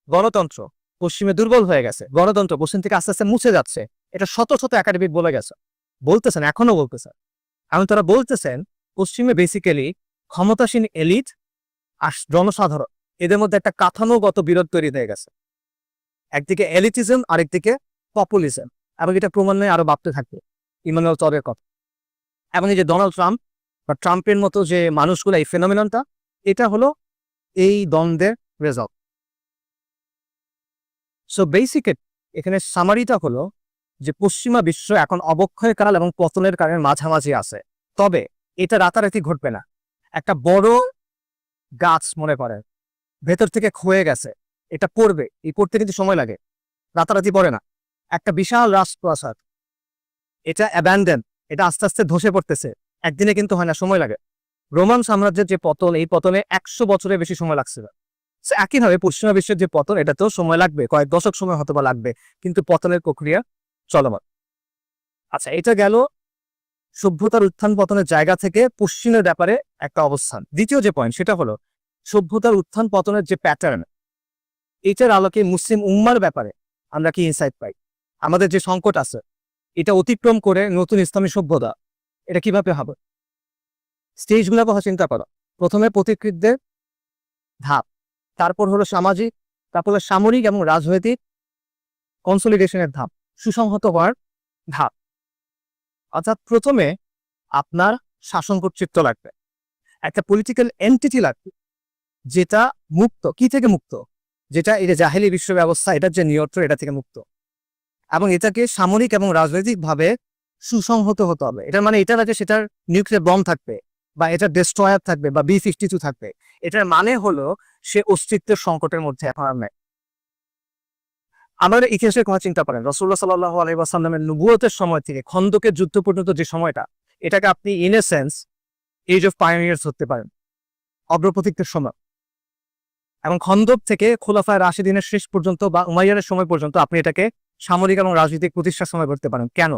গণতন্ত্র পশ্চিমে দুর্বল হয়ে গেছে, গণতন্ত্র পশ্চিম থেকে আস্তে আস্তে মুছে যাচ্ছে। এটা শত শত একাডেমিক বলতেছেন, এখনো বলতেছেন। এবং তারা বলতেছেন পশ্চিমে বেসিক্যালি ক্ষমতাসীন এলিট আর জনসাধারণ এদের মধ্যে একটা কাঠামোগত বিরোধ তৈরি হয়ে গেছে। একদিকে এলিটিজম, আরেকদিকে পপুলিজম, এবং এটা ক্রমান্বয়ে আরো বাড়তে থাকবে। ইমানুয়েল টডের কথা। এবং এই যে ডোনাল্ড ট্রাম্প বা ট্রাম্পের মতো যে মানুষগুলো, এই ফেনোমেননটা, এটা হলো এই দ্বন্দ্বের রেজাল্ট। সো বেসিক্যালি এখানে সামারিটা হলো যে পশ্চিমা বিশ্ব এখন অবক্ষয়কাল এবং পতনের কারণে মাঝামাঝি আছে। তবে এটা রাতারাতি ঘটবে না। একটা বড় গাছ মনে করেন ভেতর থেকে ক্ষয়ে গেছে, এটা পড়বে, এই পড়তে কিন্তু সময় লাগে, রাতারাতি পড়ে না। একটা বিশাল রাজপ্রাসাদ, এটা অ্যাবান্ডেন, এটা আস্তে আস্তে ধসে পড়তেছে, একদিনে কিন্তু হয় না, সময় লাগে। রোমান সাম্রাজ্যের যে পতন, এই পতনে 100 বছরের বেশি সময় লাগছিল। একইভাবে পশ্চিমা বিশ্বের যে পতন, এটাতেও সময় লাগবে, কয়েক দশক সময় হয়তো বা লাগবে, কিন্তু পতনের প্রক্রিয়া চলমান। আচ্ছা, এটা গেল সভ্যতার উত্থান পতনের জায়গা থেকে পশ্চিমের ব্যাপারে একটা অবস্থান। দ্বিতীয় যে পয়েন্ট সেটা হলো সভ্যতার উত্থান পতনের যে প্যাটার্ন, এটার আলোকে মুসলিম উম্মার ব্যাপারে আমরা কি ইনসাইট পাই? আমাদের যে সংকট আছে এটা অতিক্রম করে নতুন ইসলামী সভ্যতা, এটা কিভাবে হবে? স্টেজগুলোর কথা চিন্তা করো। প্রথমে পথিকৃতদের ধাপ, তারপর হলো সামাজিক, তারপরে সামরিক এবং রাজনৈতিক কনসলিডেশনের ধাপ, সুসংহত হওয়ার ধাপ। অর্থাৎ প্রথমে আপনার শাসন কর্তৃত্ব লাগবে, একটা পলিটিক্যাল এন্টিটি লাগবে যেটা মুক্ত। কি থেকে মুক্ত? যেটা এই যে জাহেলি বিশ্ব ব্যবস্থা, এটার যে নিয়ন্ত্রণ, এটা থেকে মুক্ত। এবং এটাকে সামরিক এবং রাজনৈতিক ভাবে সুসংহত হতে হবে। এটার মানে এটা না যে সেটার নিউক্লিয়ার বম থাকবে বা এটার ডেস্ট্রয়ার থাকবে বা B-52 থাকবে। এটার মানে হলো সে অস্তিত্বের সংকটের মধ্যে এখন আর নাই। আমাদের ইতিহাসের কথা চিন্তা করেন, রাসূলুল্লাহ সাল্লাল্লাহু আলাইহি ওয়াসাল্লামের নবুয়তের সময় থেকে খন্দকের যুদ্ধ পর্যন্ত যে সময়টা, এটাকে আপনি in a sense age of pioneers ধরতে পারেন, অগ্রপথিকদের সময়। এবং খন্দক থেকে খোলাফায়ে রাশিদিনের শেষ পর্যন্ত বা উমাইয়াদের সময় পর্যন্ত আপনি এটাকে সামরিক এবং রাজনৈতিক প্রতিষ্ঠার সময় করতে পারেন। কেন?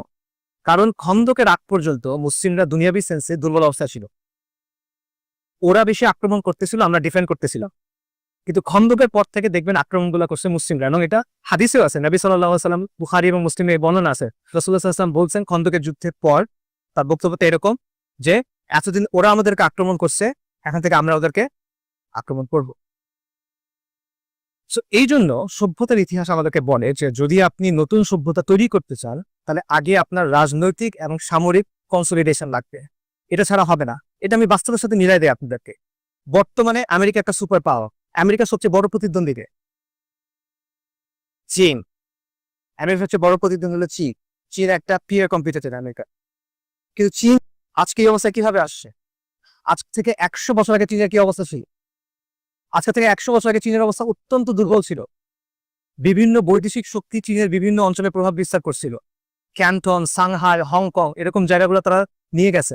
কারণ খন্দকের আগ পর্যন্ত মুসলিমরা দুনিয়াবি সেন্সে দুর্বল অবস্থা ছিল। ওরা বেশি আক্রমণ করতেছিল, আমরা ডিফেন্ড করতেছিলাম। কিন্তু খন্দকের পর থেকে দেখবেন আক্রমণগুলো করছে মুসলিমরা, এবং এটা হাদিসেও আছে। নবী সাল্লাল্লাহু আলাইহি ওয়াসাল্লাম, বুখারী এবং মুসলিমে এই বর্ণনা আছে। রাসূলুল্লাহ সাল্লাল্লাহু আলাইহি ওয়াসাল্লাম বলছেন খন্দকের যুদ্ধের পর তার বক্তব্যটা এরকম যে এতদিন ওরা আমাদেরকে আক্রমণ করছে, এখন থেকে আমরা ওদেরকে আক্রমণ করব। এই জন্য সভ্যতার ইতিহাস আমাদেরকে বলে যে যদি আপনি নতুন সভ্যতা তৈরি করতে চান, তাহলে আগে আপনার রাজনৈতিক এবং সামরিক কনসলিডেশন লাগবে, এটা ছাড়া হবে না। এটা আমি বাস্তবের সাথে মিলাই দেই আপনাদেরকে। বর্তমানে আমেরিকা একটা সুপার পাওয়ার, আমেরিকার সবচেয়ে বড় প্রতিদ্বন্দ্বীকে চীন। আমেরিকার সবচেয়ে বড় প্রতিদ্বন্দ্বী হলো চীন। চীন একটা পিয়ার কম্পিটিটর আমেরিকা। কিন্তু চীন আজকে এই অবস্থায় কিভাবে আসছে? আজ থেকে 100 বছর আগে চীনের কি অবস্থা ছিল? আজকে থেকে 100 বছর আগে চীনের অবস্থা অত্যন্ত দুর্বল ছিল। বিভিন্ন বৈদেশিক শক্তি চীনের বিভিন্ন অঞ্চলে প্রভাব বিস্তার করছিল। ক্যান্টন, সাংহাই, হংকং এরকম জায়গাগুলো তারা নিয়ে গেছে।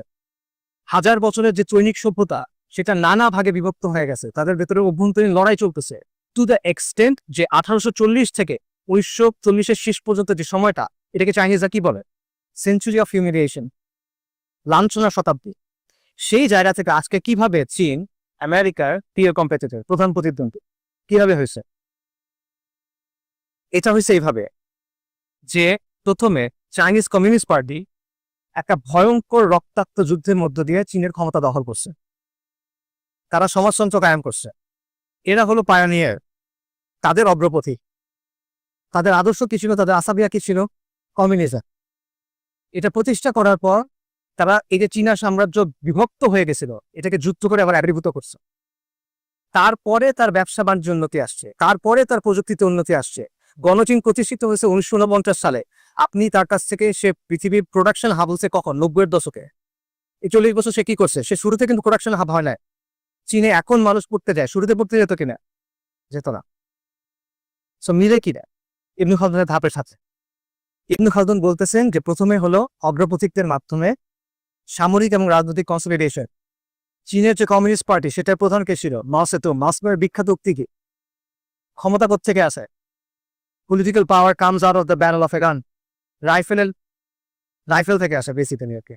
হাজার বছরের যে চৈনিক সভ্যতা সেটা নানা ভাগে বিভক্ত হয়ে গেছে, তাদের ভেতরে অভ্যন্তরীণ লড়াই চলতেছে টু দ্য এক্সটেন্ট যে 1840 থেকে 1940-এর শেষ পর্যন্ত যে সময়টা, এটাকে চাইনিজরা কি বলে? সেঞ্চুরি অফ হিউমিলিয়েশন, লাঞ্ছনার শতাব্দী। সেই জায়গা থেকে আজকে কিভাবে চীন আমেরিকার পিয়ার কম্পিটিটর, প্রধান প্রতিদ্বন্দ্বী কিভাবে হয়েছে? এটা হয়েছে এইভাবে যে প্রথমে চাইনিজ কমিউনিস্ট পার্টি একটা ভয়ঙ্কর রক্তাক্ত যুদ্ধের মধ্য দিয়ে চীনের ক্ষমতা দখল করছে। তারা সমাজতন্ত্র কায়েম করছে। এরা হলো পায়োনিয়ার, তাদের অগ্রপথী। তাদের আদর্শ কি ছিল? তাদের আসাবিয়া কি ছিল? কমিউনিজম। এটা প্রতিষ্ঠা করার পর তারা এই যে চীনা সাম্রাজ্য বিভক্ত হয়ে গেছিল, এটাকে যুদ্ধ করে আবার একীভূত করছে। তারপরে তার ব্যবসা বাণিজ্য উন্নতি আসছে, তারপরে তার প্রযুক্তিতে উন্নতি আসছে। গণচীন প্রতিষ্ঠিত হয়েছে 1949 সালে। আপনি তার কাছ থেকে সে পৃথিবীর প্রোডাকশন হাব হচ্ছে কখন? 90-এর দশকে। এই 40 বছর সে কি করছে? সে শুরুতে কিন্তু প্রোডাকশন হাব হয় না। চীনে এখন মানুষ পড়তে যায়, শুরুতে পড়তে যেত কিনা? যেত না। সো মিলে কিনা ইবনে খালদুনের ধাপের সাথে? ইবনে খালদুন বলতেছেন যে প্রথমে হলো অগ্রপথিকদের মাধ্যমে সামরিক এবং রাজনৈতিক কনসলিডেশন। চীনের যে কমিউনিস্ট পার্টি সেটার প্রধান কে ছিল? মাও সেতুং। মাওয়ের বিখ্যাত উক্তি কি? ক্ষমতা কোত্থেকে আসে? Political power comes out of the barrel of a gun. Rifle থেকে আসে বেসিক্যালি আর কি।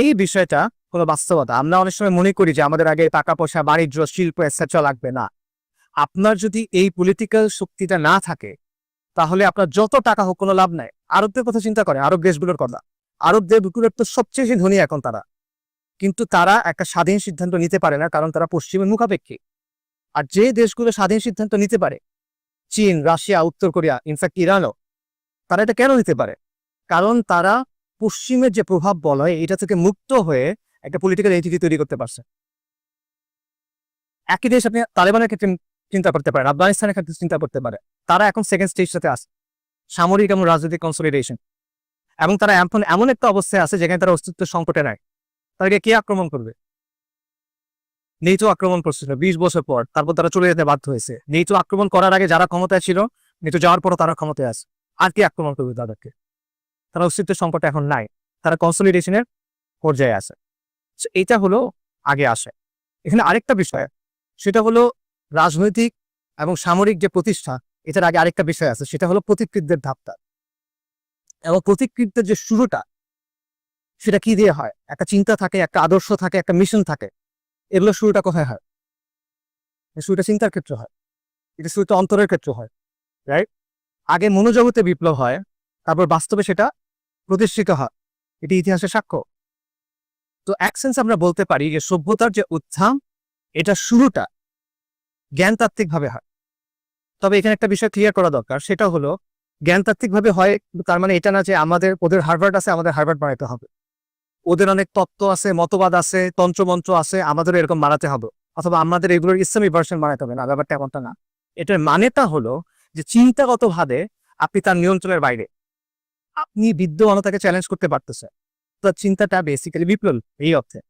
এই বিষয়টা কোনো বাস্তবতা। আমরা অনেক সময় মনে করি যে আমাদের আগে টাকা পয়সা, বাণিজ্য, শিল্প এটসেট্রা লাগবে না। আপনার যদি এই পলিটিক্যাল শক্তিটা না থাকে তাহলে আপনার যত টাকা হোক কোনো লাভ নাই। আরবদের কথা চিন্তা করে, আরব দেশগুলোর কথা। আরব দেশগুলোর তো সবচেয়ে বেশি ধনী এখন তারা, কিন্তু তারা একটা স্বাধীন সিদ্ধান্ত নিতে পারে না, কারণ তারা পশ্চিমের মুখাপেক্ষী। আর যে দেশগুলো স্বাধীন সিদ্ধান্ত নিতে পারে, চীন, রাশিয়া, উত্তর কোরিয়া, ইনফ্যাক্ট ইরানও, তারা এটা কেন নিতে পারে? কারণ তারা পশ্চিমের যে প্রভাব বলয় এটা থেকে মুক্ত হয়ে একটা পলিটিক্যাল এন্টিটি তৈরি করতে পারছে। একই দেশ আপনি তালেবানের ক্ষেত্রে চিন্তা করতে পারেন, আফগানিস্তানের ক্ষেত্রে চিন্তা করতে পারে। তারা এখন সেকেন্ড স্টেজটাতে আছে, সামরিক এবং রাজনৈতিক কনসলিডেশন। এবং তারা এখন এমন একটা অবস্থায় আছে যেখানে তারা অস্তিত্ব সংকটে নাই। তাদেরকে কে আক্রমণ করবে? নেটো আক্রমণ করছিল 20 বছর পর, তারপর তারা চলে যেতে বাধ্য হয়েছে। নেটো আক্রমণ করার আগে যারা ক্ষমতায় ছিল, নেটো যাওয়ার পরও তারা ক্ষমতায় আছে। আর কি আক্রমণ করবে তাদেরকে? তারা অস্তিত্বের সংকটে এখন নাই, তারা কনসলিডেশনের পর্যায়ে আছে। এইটা হলো আগে আসে। এখানে আরেকটা বিষয়, সেটা হলো রাজনৈতিক এবং সামরিক যে প্রতিষ্ঠা, এটার আগে আরেকটা বিষয় আছে, সেটা হলো প্রতিকৃতদের ধাপটা। এবং প্রতিকৃতের যে শুরুটা, সেটা কি দিয়ে হয়? একটা চিন্তা থাকে, একটা আদর্শ থাকে, একটা মিশন থাকে। এগুলো শুরুটা কোথায় হয়? শুরুটা চিন্তার ক্ষেত্রে হয়, এটা শুরুটা অন্তরের ক্ষেত্রে হয়, রাইট? আগে মনোজগতে বিপ্লব হয়, তারপর বাস্তবে সেটা প্রতিষ্ঠিত হয়। এটি ইতিহাসের সাক্ষ্য। তো এক সেন্স আমরা বলতে পারি যে সভ্যতার যে উত্থান, এটা শুরুটা জ্ঞানতাত্ত্বিক ভাবে হয়। তবে এখানে একটা বিষয় ক্লিয়ার করা দরকার, সেটা হলো জ্ঞানতাত্ত্বিক ভাবে হয়, তার মানে এটা না যে ওদের হার্ভার্ড আছে, আমাদের হার্ভার্ড বানাতে হবে। ওদের অনেক তত্ত্ব আছে, মতবাদ আছে, তন্ত্রমন্ত্র আছে, আমাদের এরকম বানাতে হবে, অথবা আমাদের এগুলোর ইসলামী ভার্সন বানাতে হবে না। ব্যাপারটা এমনটা না। এটার মানেটা হলো যে চিন্তাগত ভাবে আপনি তার নিয়ন্ত্রণের বাইরে, আপনি বিদ্যমানতাকে চ্যালেঞ্জ করতে পারতেছে। তার চিন্তাটা বেসিক্যালি বিপ্লব এই অর্থে।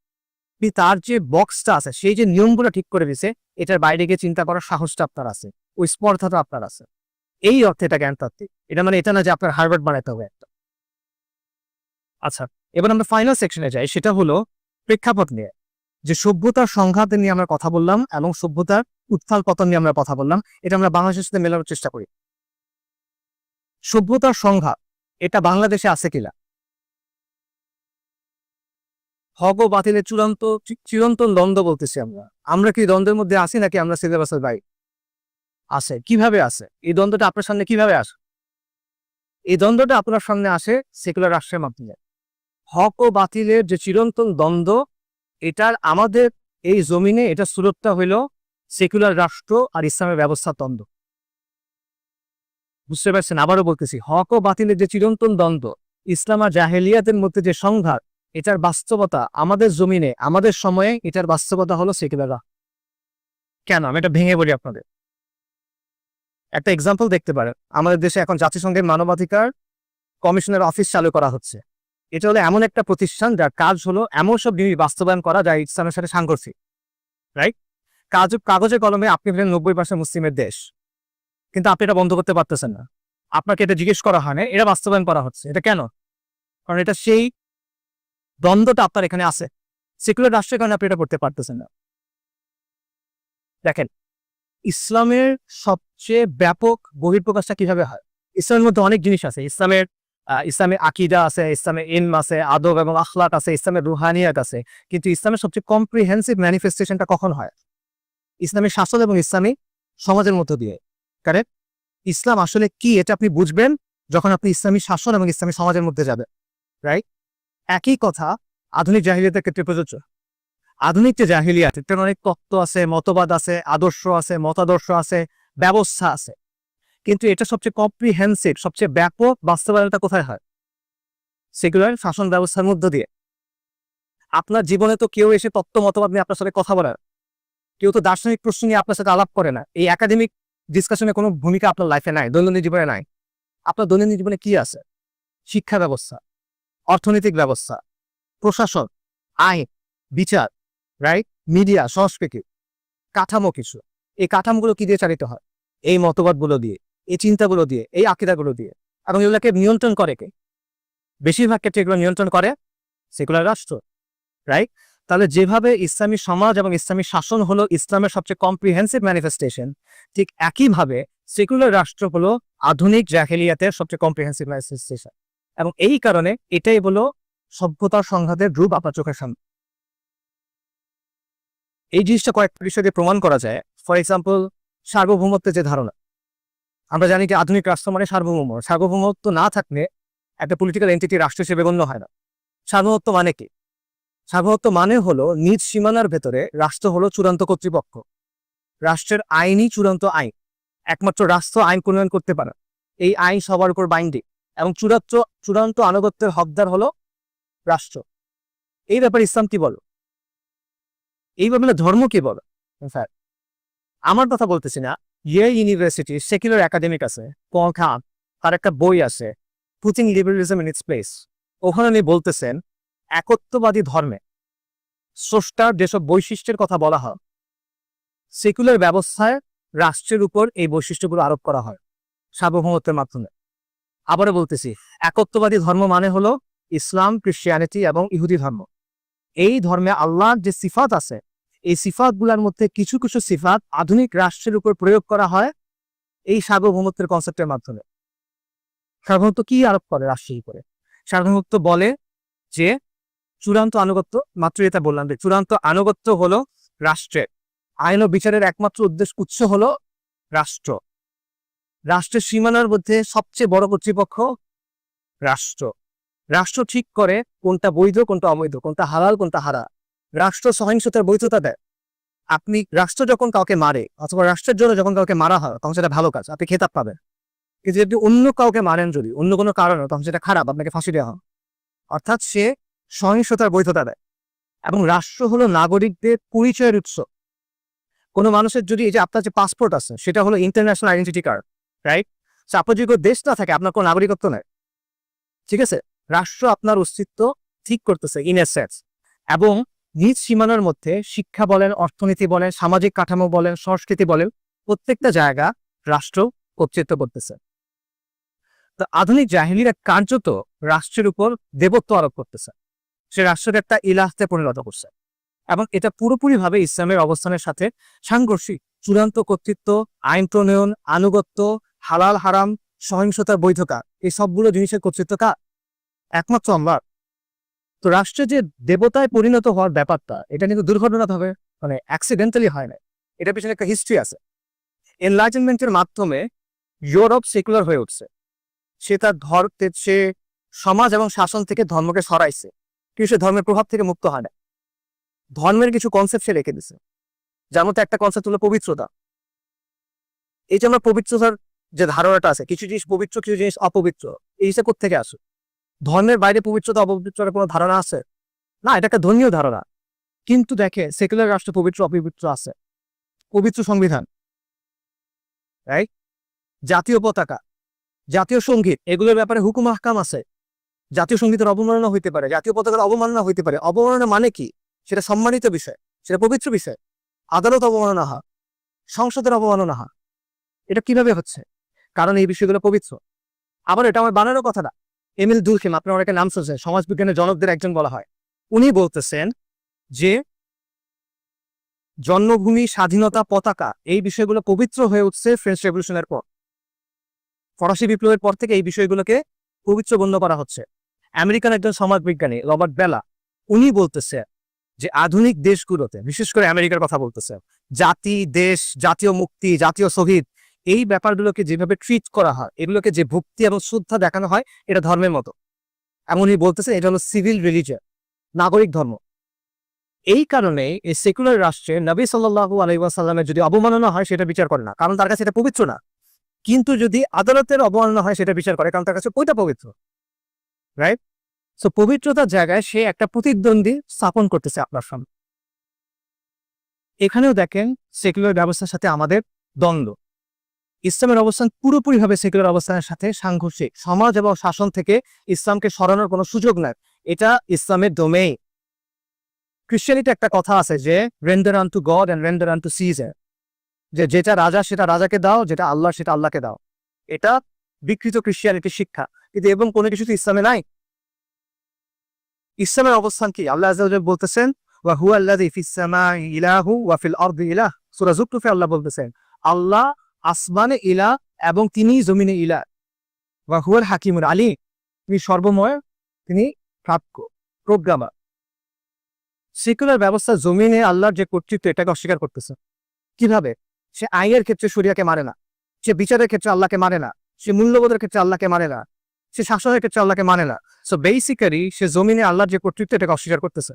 তার যে বক্সটা আছে, সেই যে নিয়মগুলো ঠিক করে দিছে, এটার বাইরে গিয়ে চিন্তা করার সাহসটা আপনার আছে, ওই স্পর্ধাটা আপনার আছে। এই অর্থে এটা জ্ঞানতাত্ত্বিক। এটা মানে এটা না যে আপনার হার্ভার্ড বানাতে হবে একটা। আচ্ছা, এবার আমরা ফাইনাল সেকশনে যাই, সেটা হলো প্রেক্ষাপট নিয়ে। যে সভ্যতার সংঘাত নিয়ে আমরা কথা বললাম এবং সভ্যতার উত্থান পতন নিয়ে আমরা কথা বললাম, এটা আমরা বাংলাদেশের সাথে মেলানোর চেষ্টা করি। সভ্যতার সংঘাত এটা বাংলাদেশে আছে কিনা? হক ও বাতিলের চিরন্তন দ্বন্দ্ব বলতেছি আমরা। আমরা কি দ্বন্দ্বের মধ্যে আছি নাকি আমরা সিলেবাসের বাইরে? আছে। কিভাবে আছে এই দ্বন্দ্বটা? আপনার সামনে কিভাবে আসে এই দ্বন্দ্বটা? আপনার সামনে আসে সেকুলার রাষ্ট্রের মাধ্যমে। হক ও বাতিলের যে চিরন্তন দ্বন্দ্ব, এটার আমাদের এই জমিনে এটা সুরতটা হইল সেকুলার রাষ্ট্র আর ইসলামের ব্যবস্থার দ্বন্দ্ব। বুঝতে পারছেন? আবারও বলতেছি, হক ও বাতিলের যে চিরন্তন দ্বন্দ্ব, ইসলাম আর জাহেলিয়াতের মধ্যে যে সংঘাত, এটার বাস্তবতা আমাদের জমিনে আমাদের সময়ে এটার বাস্তবতা হলো সেকুলাররা। কেন আমি এটা ভেঙে বলি আপনাদের। একটা এক্সাম্পল দেখতে পারেন, আমাদের দেশে এখন জাতিসংঘের মানবাধিকার কমিশনের অফিস চালু করা হচ্ছে। এটা হলো এমন একটা প্রতিষ্ঠান যার কাজ হলো এমন সব জিনিস বাস্তবায়ন করা যা ইসলামের সাথে সাংঘর্ষিক, রাইট? কাগজে কলমে আপনি বলেন 90% মুসলিমের দেশ, কিন্তু আপনি এটা বন্ধ করতে পারতেছেন না। আপনাকে এটা জিজ্ঞেস করা হয় না, এটা বাস্তবায়ন করা হচ্ছে। এটা কেন? কারণ এটা সেই দ্বন্দ্বটা আপনার এখানে আছে। সেকুলার রাষ্ট্রের কারণে আপনি এটা করতে পারতেছেন না। দেখেন, ইসলামের সবচেয়ে ব্যাপক বহিঃপ্রকাশটা কিভাবে হয়? ইসলামের মধ্যে অনেক জিনিস আছে। ইসলামের আকিদা আছে, ইসলামের ইলম আছে, আদব এবং আখলাক আছে, ইসলামের রুহানিয়াত আছে। কিন্তু ইসলামের সবচেয়ে কম্প্রিহেন্সিভ ম্যানিফেস্টেশনটা কখন হয়? ইসলামী শাসন এবং ইসলামী সমাজের মধ্য দিয়ে। কারেক্ট? ইসলাম আসলে কি এটা আপনি বুঝবেন যখন আপনি ইসলামী শাসন এবং ইসলামী সমাজের মধ্যে যাবেন, রাইট? একই কথা আধুনিক জাহিলিয়াতের ক্ষেত্রে প্রযোজ্য। আধুনিক যে জাহিলিয়াত, এটার অনেক তত্ত্ব আছে, মতবাদ আছে, আদর্শ আছে, মতাদর্শ আছে, ব্যবস্থা আছে, কিন্তু এটা সবচেয়ে কম্প্রিহেন্সিভ, সবচেয়ে ব্যাপক বাস্তবায়নটা কোথায় হয়? সেকুলার শাসন ব্যবস্থার মধ্য দিয়ে। আপনার জীবনে তো কেউ এসে তত্ত্ব মতবাদ নিয়ে আপনার সাথে কথা বলে না, কেউ তো দার্শনিক প্রশ্ন নিয়ে আপনার সাথে আলাপ করে না। এই একাডেমিক ডিসকাশনে কোনো ভূমিকা আপনার লাইফে নাই, দৈনন্দিন জীবনে নাই। আপনার দৈনন্দিন জীবনে কি আছে? শিক্ষা ব্যবস্থা, অর্থনৈতিক ব্যবস্থা, প্রশাসন, আইন, বিচার, রাইট, মিডিয়া, সংস্কৃতি, কাঠামো কিছু। এই কাঠামোগুলো কি দিয়ে চালিত হয়? এই মতবাদগুলো দিয়ে, এই চিন্তাগুলো দিয়ে, এই আকিদাগুলো দিয়ে। এবং এগুলোকে নিয়ন্ত্রণ করে কে? বেশিরভাগ ক্ষেত্রে এগুলো নিয়ন্ত্রণ করে সেকুলার রাষ্ট্র, রাইট? তাহলে যেভাবে ইসলামী সমাজ এবং ইসলামী শাসন হলো ইসলামের সবচেয়ে কম্প্রিহেন্সিভ ম্যানিফেস্টেশন, ঠিক একইভাবে সেকুলার রাষ্ট্র হলো আধুনিক জাহেলিয়াতের সবচেয়ে কম্প্রিহেন্সিভ ম্যানিফেস্টেশন। এবং এই কারণে এটাই হলো সভ্যতার সংঘাতের রূপ আপনার চোখের সামনে। এই জিনিসটা কয়েকটা বিষয় দিয়ে প্রমাণ করা যায়। ফর এক্সাম্পল, সার্বভৌমত্বের যে ধারণা, আমরা জানি যে আধুনিক রাষ্ট্র মানে সার্বভৌমত্ব না থাকলে একটা পলিটিক্যাল এন্টিটি রাষ্ট্র হিসেবে গণ্য হয় না। সার্বভৌমত্ব মানে কি? সার্বভৌমত্ব মানে হলো নিজ সীমানার ভেতরে রাষ্ট্র হলো চূড়ান্ত কর্তৃপক্ষ, রাষ্ট্রের আইনই চূড়ান্ত আইন, একমাত্র রাষ্ট্র আইন প্রণয়ন করতে পারে, এই আইন সবার উপর বাইন্ডিং, এবং চূড়ান্ত আনুগত্যের হকদার হলো রাষ্ট্র। এই ব্যাপারে ইসলাম কি বলো? এই ব্যাপারে ধর্ম কি বলো? আমার কথা বলতেছি না, ইউনিভার্সিটি সেকুলার একাডেমিক আছে, খান, তার একটা বই আছে putting liberalism in it's place. ওখানে উনি বলতেছেন একত্ববাদী ধর্মে স্রষ্টার যেসব বৈশিষ্ট্যের কথা বলা হয়, সেকুলার ব্যবস্থায় রাষ্ট্রের উপর এই বৈশিষ্ট্যগুলো আরোপ করা হয় সার্বভৌমত্বের মাধ্যমে। আবারও বলতেছি, একত্ববাদী ধর্ম মানে হলো ইসলাম, ক্রিশ্চিয়ানিটি এবং ইহুদি ধর্ম। এই ধর্মে আল্লাহর যে সিফাত আছে, এই সিফাতগুলোর মধ্যে কিছু কিছু সিফাত আধুনিক রাষ্ট্রের উপর প্রয়োগ করা হয় এই সার্বভৌমত্বের কনসেপ্টের মাধ্যমে। সার্বভৌমত্ব কি আরোপ করে রাষ্ট্রের উপরে? সার্বভৌমত্ব বলে যে চূড়ান্ত আনুগত্য, মাত্র এটা বললাম যে চূড়ান্ত আনুগত্য হলো রাষ্ট্রের, আইন ও বিচারের একমাত্র উৎস হলো রাষ্ট্র, রাষ্ট্রের সীমানার মধ্যে সবচেয়ে বড় কর্তৃপক্ষ রাষ্ট্র। রাষ্ট্র ঠিক করে কোনটা বৈধ, কোনটা অবৈধ, কোনটা হালাল, কোনটা হারাম। রাষ্ট্র সহিংসতার বৈধতা দেয়। আপনি রাষ্ট্র যখন কাউকে মারে অথবা রাষ্ট্রের জন্য যখন কাউকে মারা হয়, তখন সেটা ভালো কাজ, আপনি খেতাব পাবেন। কিন্তু যদি অন্য কাউকে মারেন, যদি অন্য কোনো কারণে, তখন সেটা খারাপ, আপনাকে ফাঁসি দেওয়া হয়। অর্থাৎ সে সহিংসতার বৈধতা দেয়। এবং রাষ্ট্র হলো নাগরিকদের পরিচয়ের উৎস। কোনো মানুষের যদি এই যে আপনার যে পাসপোর্ট আছে, সেটা হলো ইন্টারন্যাশনাল আইডেন্টিটি কার্ড, রাইট? আপনার যদি দেশ না থাকে, আপনার কোনো নাগরিকত্ব নেই, ঠিক আছে? রাষ্ট্র আপনার অস্তিত্ব ঠিক করতেছে ইন এ সেন্স। এবং নিজ সীমানার মধ্যে শিক্ষা বলেন, অর্থনীতি বলেন, সামাজিক কাঠামো বলেন, সংস্কৃতি বলেন, প্রত্যেকটা জায়গা রাষ্ট্র কর্তৃত্ব করতেছে। তো আধুনিক জাহিলিরা কার্যত রাষ্ট্রের উপর দেবত্ব আরোপ করতেছে, সে রাষ্ট্রকে একটা ইলাহতে পরিণত করছে। এবং এটা পুরোপুরিভাবে ইসলামের অবস্থানের সাথে সাংঘর্ষিক। চূড়ান্ত কর্তৃত্ব, আইন প্রণয়ন, আনুগত্য, হালাল হারাম, সহিংসতার বৈধতা, এই সবগুলো জিনিসের কর্তৃত্ব কার? একমাত্র আল্লাহর। তো রাষ্ট্রে যে দেবতায় পরিণত হওয়ার ব্যাপারটা, এটা কিন্তু দুর্ঘটনাভাবে, মানে অ্যাক্সিডেন্টালি হয় না, এটার পিছনে একটা হিস্ট্রি আছে। এনলাইটেনমেন্টের মাধ্যমে ইউরোপ সেকুলার হয়ে উঠছে। সে সমাজ এবং শাসন থেকে ধর্মকে সরাইছে, কিন্তু সে ধর্মের প্রভাব থেকে মুক্ত হয় না। ধর্মের কিছু কনসেপ্ট সে রেখে দিছে, যার মধ্যে একটা কনসেপ্ট হলো পবিত্রতা। এই যে আমরা পবিত্রতার যে ধারণাটা আছে, কিছু জিনিস পবিত্র, কিছু জিনিস অপবিত্র, এই জিনিসটা কোথেকে আসে? ধর্মের বাইরে পবিত্রতা অপবিত্রের কোনো ধারণা আছে না, এটা একটা ধর্মীয় ধারণা। কিন্তু দেখে সেকুলার রাষ্ট্র পবিত্র অপবিত্র আছে। পবিত্র সংবিধান, রাইট, জাতীয় পতাকা, জাতীয় সঙ্গীত, এগুলোর ব্যাপারে হুকুম আহকাম আছে। জাতীয় সঙ্গীতের অবমাননা হইতে পারে, জাতীয় পতাকার অবমাননা হইতে পারে। অবমাননা মানে কি? সেটা সম্মানিত বিষয়, সেটা পবিত্র বিষয়। আদালত অবমাননা হয়, সংসদের অবমাননা হয়। এটা কিভাবে হচ্ছে? কারণ এই বিষয়গুলো পবিত্র। আবার এটা আমার বানানোর কথা না। এমিল দুলখিম, আপনার অনেকে নাম শুনছেন, সমাজবিজ্ঞানের জনকদের একজন বলা হয়। উনি বলতেছেন যে জন্মভূমি, স্বাধীনতা, পতাকা, এই বিষয়গুলো পবিত্র হয়ে উঠছে ফ্রেঞ্চ রেভলিউশনের পর। ফরাসি বিপ্লবের পর থেকে এই বিষয়গুলোকে পবিত্র গণ্য করা হচ্ছে। আমেরিকান একজন সমাজবিজ্ঞানী রবার্ট বেলা, উনি বলতেছে যে আধুনিক দেশগুলোতে, বিশেষ করে আমেরিকার কথা বলতেছে, জাতি, দেশ, জাতীয় মুক্তি, জাতীয় শহীদ, এই ব্যাপারগুলোকে যেভাবে ট্রিট করা হয়, এগুলোকে যে ভক্তি এবং শ্রদ্ধা দেখানো হয়, এটা ধর্মের মতো। এমনই বলতেছে এটা হলো সিভিল রিলিজিয়ন, নাগরিক ধর্ম। এই কারণে এই সেকুলার রাষ্ট্রে নবী সাল্লাল্লাহু আলাইহি ওয়াসাল্লামের যদি অবমাননা হয় সেটা বিচার করে না, কারণ তার কাছে এটা পবিত্র না। কিন্তু যদি আদালতের অবমাননা হয় সেটা বিচার করে, কারণ তার কাছে ওইটা পবিত্র, রাইট? সো পবিত্রতার জায়গায় সে একটা প্রতিদ্বন্দ্বী স্থাপন করতেছে আপনার সামনে। এখানেও দেখেন সেকুলার ব্যবস্থার সাথে আমাদের দ্বন্দ্ব। ইসলামের অবস্থান পুরোপুরিভাবে সেকুলার অবস্থানের সাথে সাংঘর্ষিক। সমাজ এবং শাসন থেকে ইসলামকে সরানোর কোনো সুযোগ নাই, এটা ইসলামের ডোমেইন। ক্রিশ্চিয়ানিতে একটা কথা আছে যে render unto God and render unto Caesar, যে যেটা রাজা সেটা রাজাকে দাও, যেটা আল্লাহ সেটা আল্লাহকে দাও। এটা বিকৃত ক্রিশ্চিয়ানিটির শিক্ষা, কিন্তু এবং কোনো কিছু তো ইসলামে নাই। ইসলামের অবস্থান কি? আল্লাহ আযজা ওয়া জাল্লা বলতেছেন ওয়া হুয়া আল্লাযী ফিস সামাই ইলাহু ওয়া ফিল আরদি ইলাহ। সূরা যুখরুফে আল্লাহ বলতেছেন আল্লাহ আসমানে ইলাহ এবং তিনি জমিনে ইলাহ। ওয়া হুয়াল হাকিমুল আলীম, তিনি সর্বময়, তিনি প্রাজ্ঞ, প্রজ্ঞাময়। সেকুলার ব্যবস্থা জমিনে আল্লাহর যে কর্তৃত্ব এটাকে অস্বীকার করতেছে। কিভাবে? সে আইনের ক্ষেত্রে শরিয়াকে মানে না, সে বিচারের ক্ষেত্রে আল্লাহকে মানে না, সে মূল্যবোধের ক্ষেত্রে আল্লাহকে মানে না, সে শাসনের ক্ষেত্রে আল্লাহকে মানে না। সো বেসিক্যালি সে জমিনে আল্লাহর যে কর্তৃত্ব এটাকে অস্বীকার করতেছে।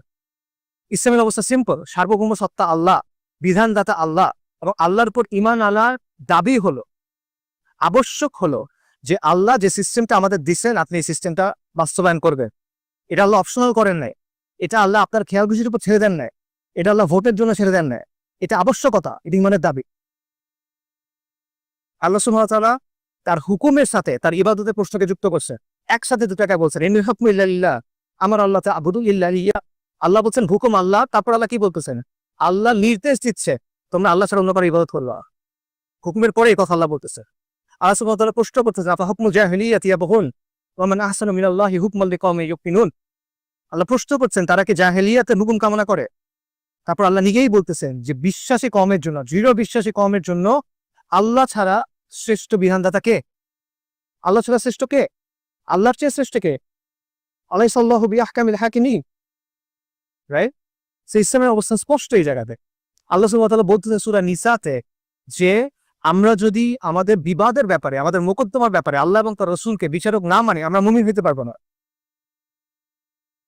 ইসলামের অবস্থা সিম্পল, সার্বভৌম সত্তা আল্লাহ, বিধানদাতা আল্লাহ, এবং আল্লাহর উপর ঈমান আনার দাবি হলো, আবশ্যক হলো যে আল্লাহ যে সিস্টেমটা আমাদের দিচ্ছেন আপনি এই সিস্টেমটা বাস্তবায়ন করবেন। এটা আল্লাহ অপশনাল করেন নাই, এটা আল্লাহ আপনার খেয়াল খুশির উপর ছেড়ে দেন নাই, এটা আল্লাহ ভোটের জন্য ছেড়ে দেন নাই, এটা আবশ্যকতা, এটা ঈমানের দাবি। আল্লাহ সুবহানাহু ওয়া তাআলা তার হুকুমের সাথে তার ইবাদতের প্রশ্নকে যুক্ত করছে, একসাথে দুটাকে বলছেন ইনিল হুকমু ইল্লা লিল্লাহ, আমার আল্লাহ তা'বুদু ইল্লা ইয়্যাহ। আল্লাহ বলছেন হুকুম আল্লাহ, তারপর আল্লাহ কি বলতেছেন? আল্লাহ নির্দেশ দিচ্ছে তোমরা আল্লাহ ছাড়া অন্য কারো ইবাদত করবা। হুকুমের পরে এই কথা আল্লাহ বলতেছে। আল্লাহ সুবহানাহু ওয়া তাআলা প্রশ্ন করতেছেন আফা হুকমুল জাহিলিয়াতি ইয়াবগুন ওয়া মান আহসানু মিনাল্লাহি হুকমান লিকাওমিন ইউকিনুন। আল্লাহ প্রশ্ন করছেন তারা কি জাহেলিয়াতের হুকুম কামনা করে? তারপর আল্লাহ নিজেই বলতেছেন যে বিশ্বাসী কওমের জন্য, দৃঢ় বিশ্বাসী কওমের জন্য আল্লাহ ছাড়া শ্রেষ্ঠ বিধানদাতা কে? আল্লাহ ছাড়া শ্রেষ্ঠ কে? আল্লাহর চেয়ে শ্রেষ্ঠ কে? আলাইসাল্লাহু বিআহকামিল হাকিমিন, রাইট? সে ইসলামের অবস্থান স্পষ্ট এই জায়গাতে। আল্লাহ সুবহানাহু ওয়া তাআলা বলতেছেন সূরা নিসাতে যে আমরা যদি আমাদের বিবাদের ব্যাপারে, আমাদের মোকদ্দমার ব্যাপারে আল্লাহ এবং তার রাসূলকে বিচারক না মানি, আমরা মুমিন হতে পারবো না।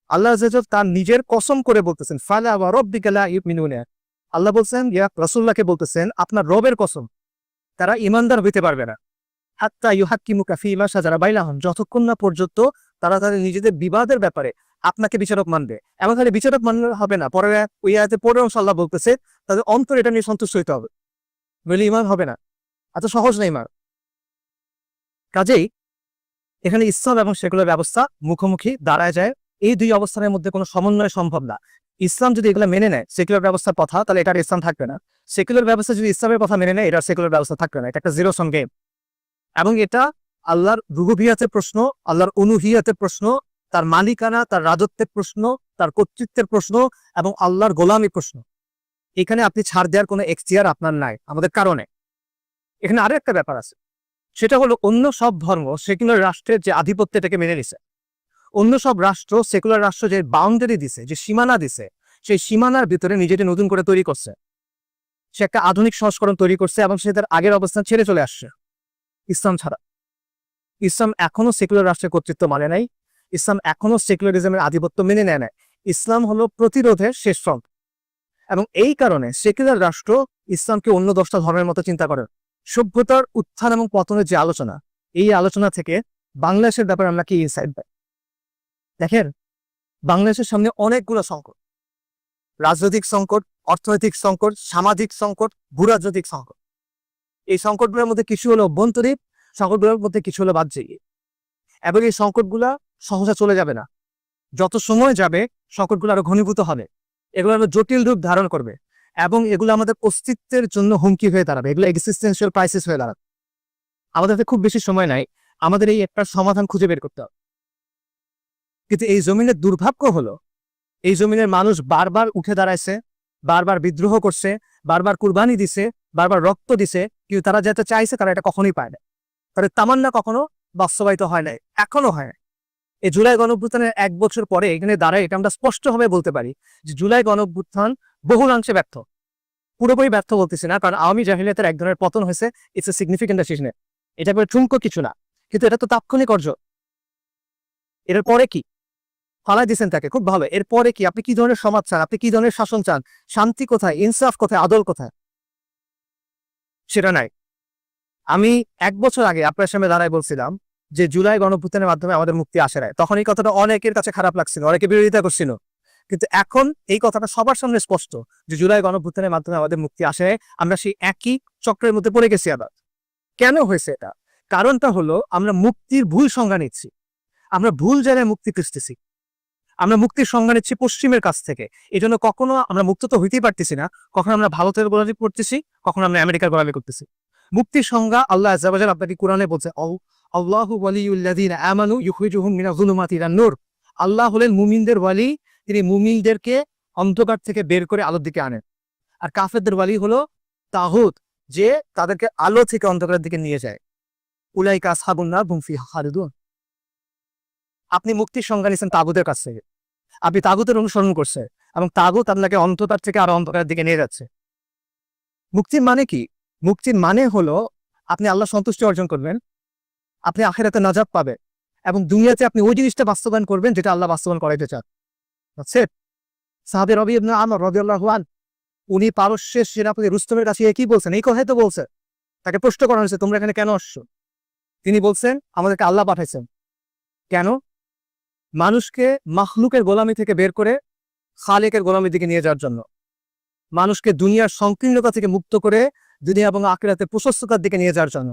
আল্লাহ আযজা ওয়া জাল্লা তার নিজের কসম করে বলতেছেন ফালা ওয়া রাব্বিকা লা ইউমিনুনা। আল্লাহ বলছেন ইয়া রাসূলুল্লাহকে বলতেছেন আপনার রবের কসম, তারা ঈমানদার হইতে পারবে না হাত্তা ইউহাক্কিমুকা ফীমা শাজারা বাইনাহুম, যতক্ষণ না পর্যন্ত তারা তাদের নিজেদের বিবাদের ব্যাপারে আপনাকে বিচারক মানবে। এমন খালি বিচারক মানলে হবে না, পরে ওই আয়াতে পরেও আল্লাহ বলতেছে তাদের অন্তর এটা নিয়ে সন্তুষ্ট হইতে হবে, বলে ঈমান হবে না। এত সহজ না ঈমান। কাজেই এখানে ইসলাম এবং সেকুলার ব্যবস্থা মুখোমুখি দাঁড়ায় যায়। এই দুই অবস্থানের মধ্যে কোনো সমন্বয় সম্ভব না। ইসলাম যদি এগুলো মেনে নেয় সেকুলার ব্যবস্থার কথা, তাহলে এটার ইসলাম থাকবে না। সেকুলার ব্যবস্থা যদি ইসলামের কথা মেনে নেয় এটার সেকুলার ব্যবস্থা থাকবে না। এটা একটা জিরো সাম গেম, এবং এটা আল্লাহর রুবুবিয়াতের প্রশ্ন, আল্লাহর উলুহিয়াতের প্রশ্ন, তার মালিকানা, তার রাজত্বের প্রশ্ন, তার কর্তৃত্বের প্রশ্ন, এবং আল্লাহর গোলামি প্রশ্ন। এখানে আপনি ছাড় দেওয়ার কোনো এখতিয়ার আপনার নাই আমাদের কারণে। এখানে আরো একটা ব্যাপার আছে, সেটা হলো অন্য সব ধর্ম সেকুলার রাষ্ট্রের যে আধিপত্য এটাকে মেনে নিছে। অন্য সব রাষ্ট্র সেকুলার রাষ্ট্র যে বাউন্ডারি দিছে, যে সীমানা দিছে, সেই সীমানার ভিতরে নিজেকে নতুন করে তৈরি করছে। সে একটা আধুনিক সংস্করণ তৈরি করছে এবং সে তার আগের অবস্থান ছেড়ে চলে আসছে। ইসলাম ছাড়া, ইসলাম এখনো সেকুলার রাষ্ট্রের কর্তৃত্ব মানে নাই, ইসলাম এখনো সেকুলারিজমের আধিপত্য মেনে নেয় না। ইসলাম হলো প্রতিরোধের শেষ ফ্রন্ট, এবং এই কারণে সেকুলার রাষ্ট্র ইসলামকে অন্য 10টা ধর্মের মতো চিন্তা করে। সভ্যতার উত্থান এবং পতনের যে আলোচনা, এই আলোচনা থেকে বাংলাদেশের ব্যাপারে আমরা কি ইনসাইট পাই? দেখেন, বাংলাদেশের সামনে অনেকগুলো সংকট, রাজনৈতিক সংকট, অর্থনৈতিক সংকট, সামাজিক সংকট, ভূরাজনৈতিক সংকট। এই সংকটগুলোর মধ্যে কিছু হলো অভ্যন্তরীণ, সংকটগুলোর মধ্যে কিছু হলো বাহ্যিক, এবং এই সংকটগুলা সহজে চলে যাবে না। যত সময় যাবে সংকটগুলো আরো ঘনীভূত হবে, এগুলো আরো জটিল রূপ ধারণ করবে, এবং এগুলো আমাদের অস্তিত্বের জন্য হুমকি হয়ে দাঁড়াবে, এগুলো এক্সিস্টেন্সিয়াল ক্রাইসিস হয়ে দাঁড়াবে। আমাদের হাতে খুব বেশি সময় নাই, আমাদের এই একটা সমাধান খুঁজে বের করতে হবে। কিন্তু এই জমিনের দুর্ভাগ্য হলো, এই জমিনের মানুষ বারবার উঠে দাঁড়াইছে, বারবার বিদ্রোহ করছে, বারবার কুরবানি দিছে, বারবার রক্ত দিছে, কিন্তু তারা যেটা চাইছে তারা এটা কখনোই পায় না। তাদের তামান্না কখনো বাস্তবায়িত হয় নাই, এখনো হয় না। এই জুলাই গণঅভ্যুত্থানের 1 বছর পরে এখানে দাঁড়ায় এটা আমরা স্পষ্টভাবে বলতে পারি যে জুলাই গণঅভ্যুত্থান বহুলাংশে ব্যর্থ। পুরোপুরি ব্যর্থ বলতেছি না, কারণ আওয়ামী জাহিলিয়াতের এক ধরনের পতন হয়েছে, ইটস এ সিগনিফিকেন্ট ডিসিশন। এটা করে ঠুমকো কিছু না, কিন্তু এটা তো তাৎক্ষণিক অর্জন। এর পরে কি ফালাই দিচ্ছেন তাকে, খুব ভালো। এরপরে কি আপনি কি ধরনের সমাজ চান, আপনি কি ধরনের শাসন চান, শান্তি কোথায়, ইনসাফ কোথায়, আদল কোথায়? সেটা নাই। আমি 1 বছর আগে আপনার সামনে দাঁড়ায় বলছিলাম যে জুলাই গণঅভ্যুত্থানের মাধ্যমে আমাদের মুক্তি আসে নাই। তখন এই কথাটা অনেকের কাছে খারাপ লাগছিল, অনেকে বিরোধিতা করছিল, কিন্তু এখন এই কথাটা সবার সামনে স্পষ্ট যে জুলাই গণঅভ্যুত্থানের মাধ্যমে আমাদের মুক্তি আসে নাই। আমরা সেই একই চক্রের মধ্যে পড়ে গেছি আবার। কেন হয়েছে এটা? কারণটা হলো আমরা মুক্তির ভুল সংজ্ঞা নিচ্ছি, আমরা ভুল জায়গায় মুক্তি খুঁজতেছি, আমরা মুক্তির সংজ্ঞা নিচ্ছি পশ্চিমের কাছ থেকে। এই জন্য কখনো আমরা মুক্ত তো হইতেই পারতেছি না, কখনো আমরা ভারতের গোলামি করতেছি, কখনো আমরা আমেরিকার গোলামি করতেছি। মুক্তির সংজ্ঞা আল্লাহ আযজা ওয়া জাল্লা আপনাকে কোরআনে বলছে, আল্লাহু ওয়ালিয়ুল্লাযিনা আমানু ইউখরিজুহুম মিনাজ যুলুমাতি ইলান নূর। আল্লাহ হলেন মুমিনদের ওয়ালি, তিনি মুমিনদেরকে অন্ধকার থেকে বের করে আলোর দিকে আনেন। আর কাফেরদের ওয়ালি হলো তাগুত, যে তাদেরকে আলো থেকে অন্ধকারের দিকে নিয়ে যায়। উলাইকা আসহাবুন নার হুম ফিহা খালিদুন। আপনি মুক্তির সংজ্ঞা নিয়েছেন তাগুতের কাছ থেকে, আপনি তাগুতের অনুসরণ করছে, এবং তাগুত আপনাকে অন্ধকার থেকে আরো অন্ধকারের দিকে নিয়ে যাচ্ছে। মুক্তির মানে কি? মুক্তির মানে হলো আপনি আল্লাহ সন্তুষ্টি অর্জন করবেন, আপনি আখিরাতে নাজাত পাবেন, এবং দুনিয়াতে আপনি ওই জিনিসটা বাস্তবায়ন করবেন যেটা আল্লাহ বাস্তবায়ন করাইতে চান। সাহাবে রবি ইবনে আমর রাদিয়াল্লাহু আনহু, উনি পারস্যের সেনাপতি রুস্তমের কাছে কি বলছেন? এই কথাই তো বলছে। তাকে প্রশ্ন করা হয়েছে, তোমরা এখানে কেন আসছো? তিনি বলছেন, আমাদেরকে আল্লাহ পাঠাইছেন। কেন? মানুষকে মাখলুকের গোলামি থেকে বের করে খালেকের গোলামির দিকে নিয়ে যাওয়ার জন্য, মানুষকে দুনিয়ার সংকীর্ণতা থেকে মুক্ত করে দুনিয়া এবং আখিরাতের প্রশস্ততার দিকে নিয়ে যাওয়ার জন্য।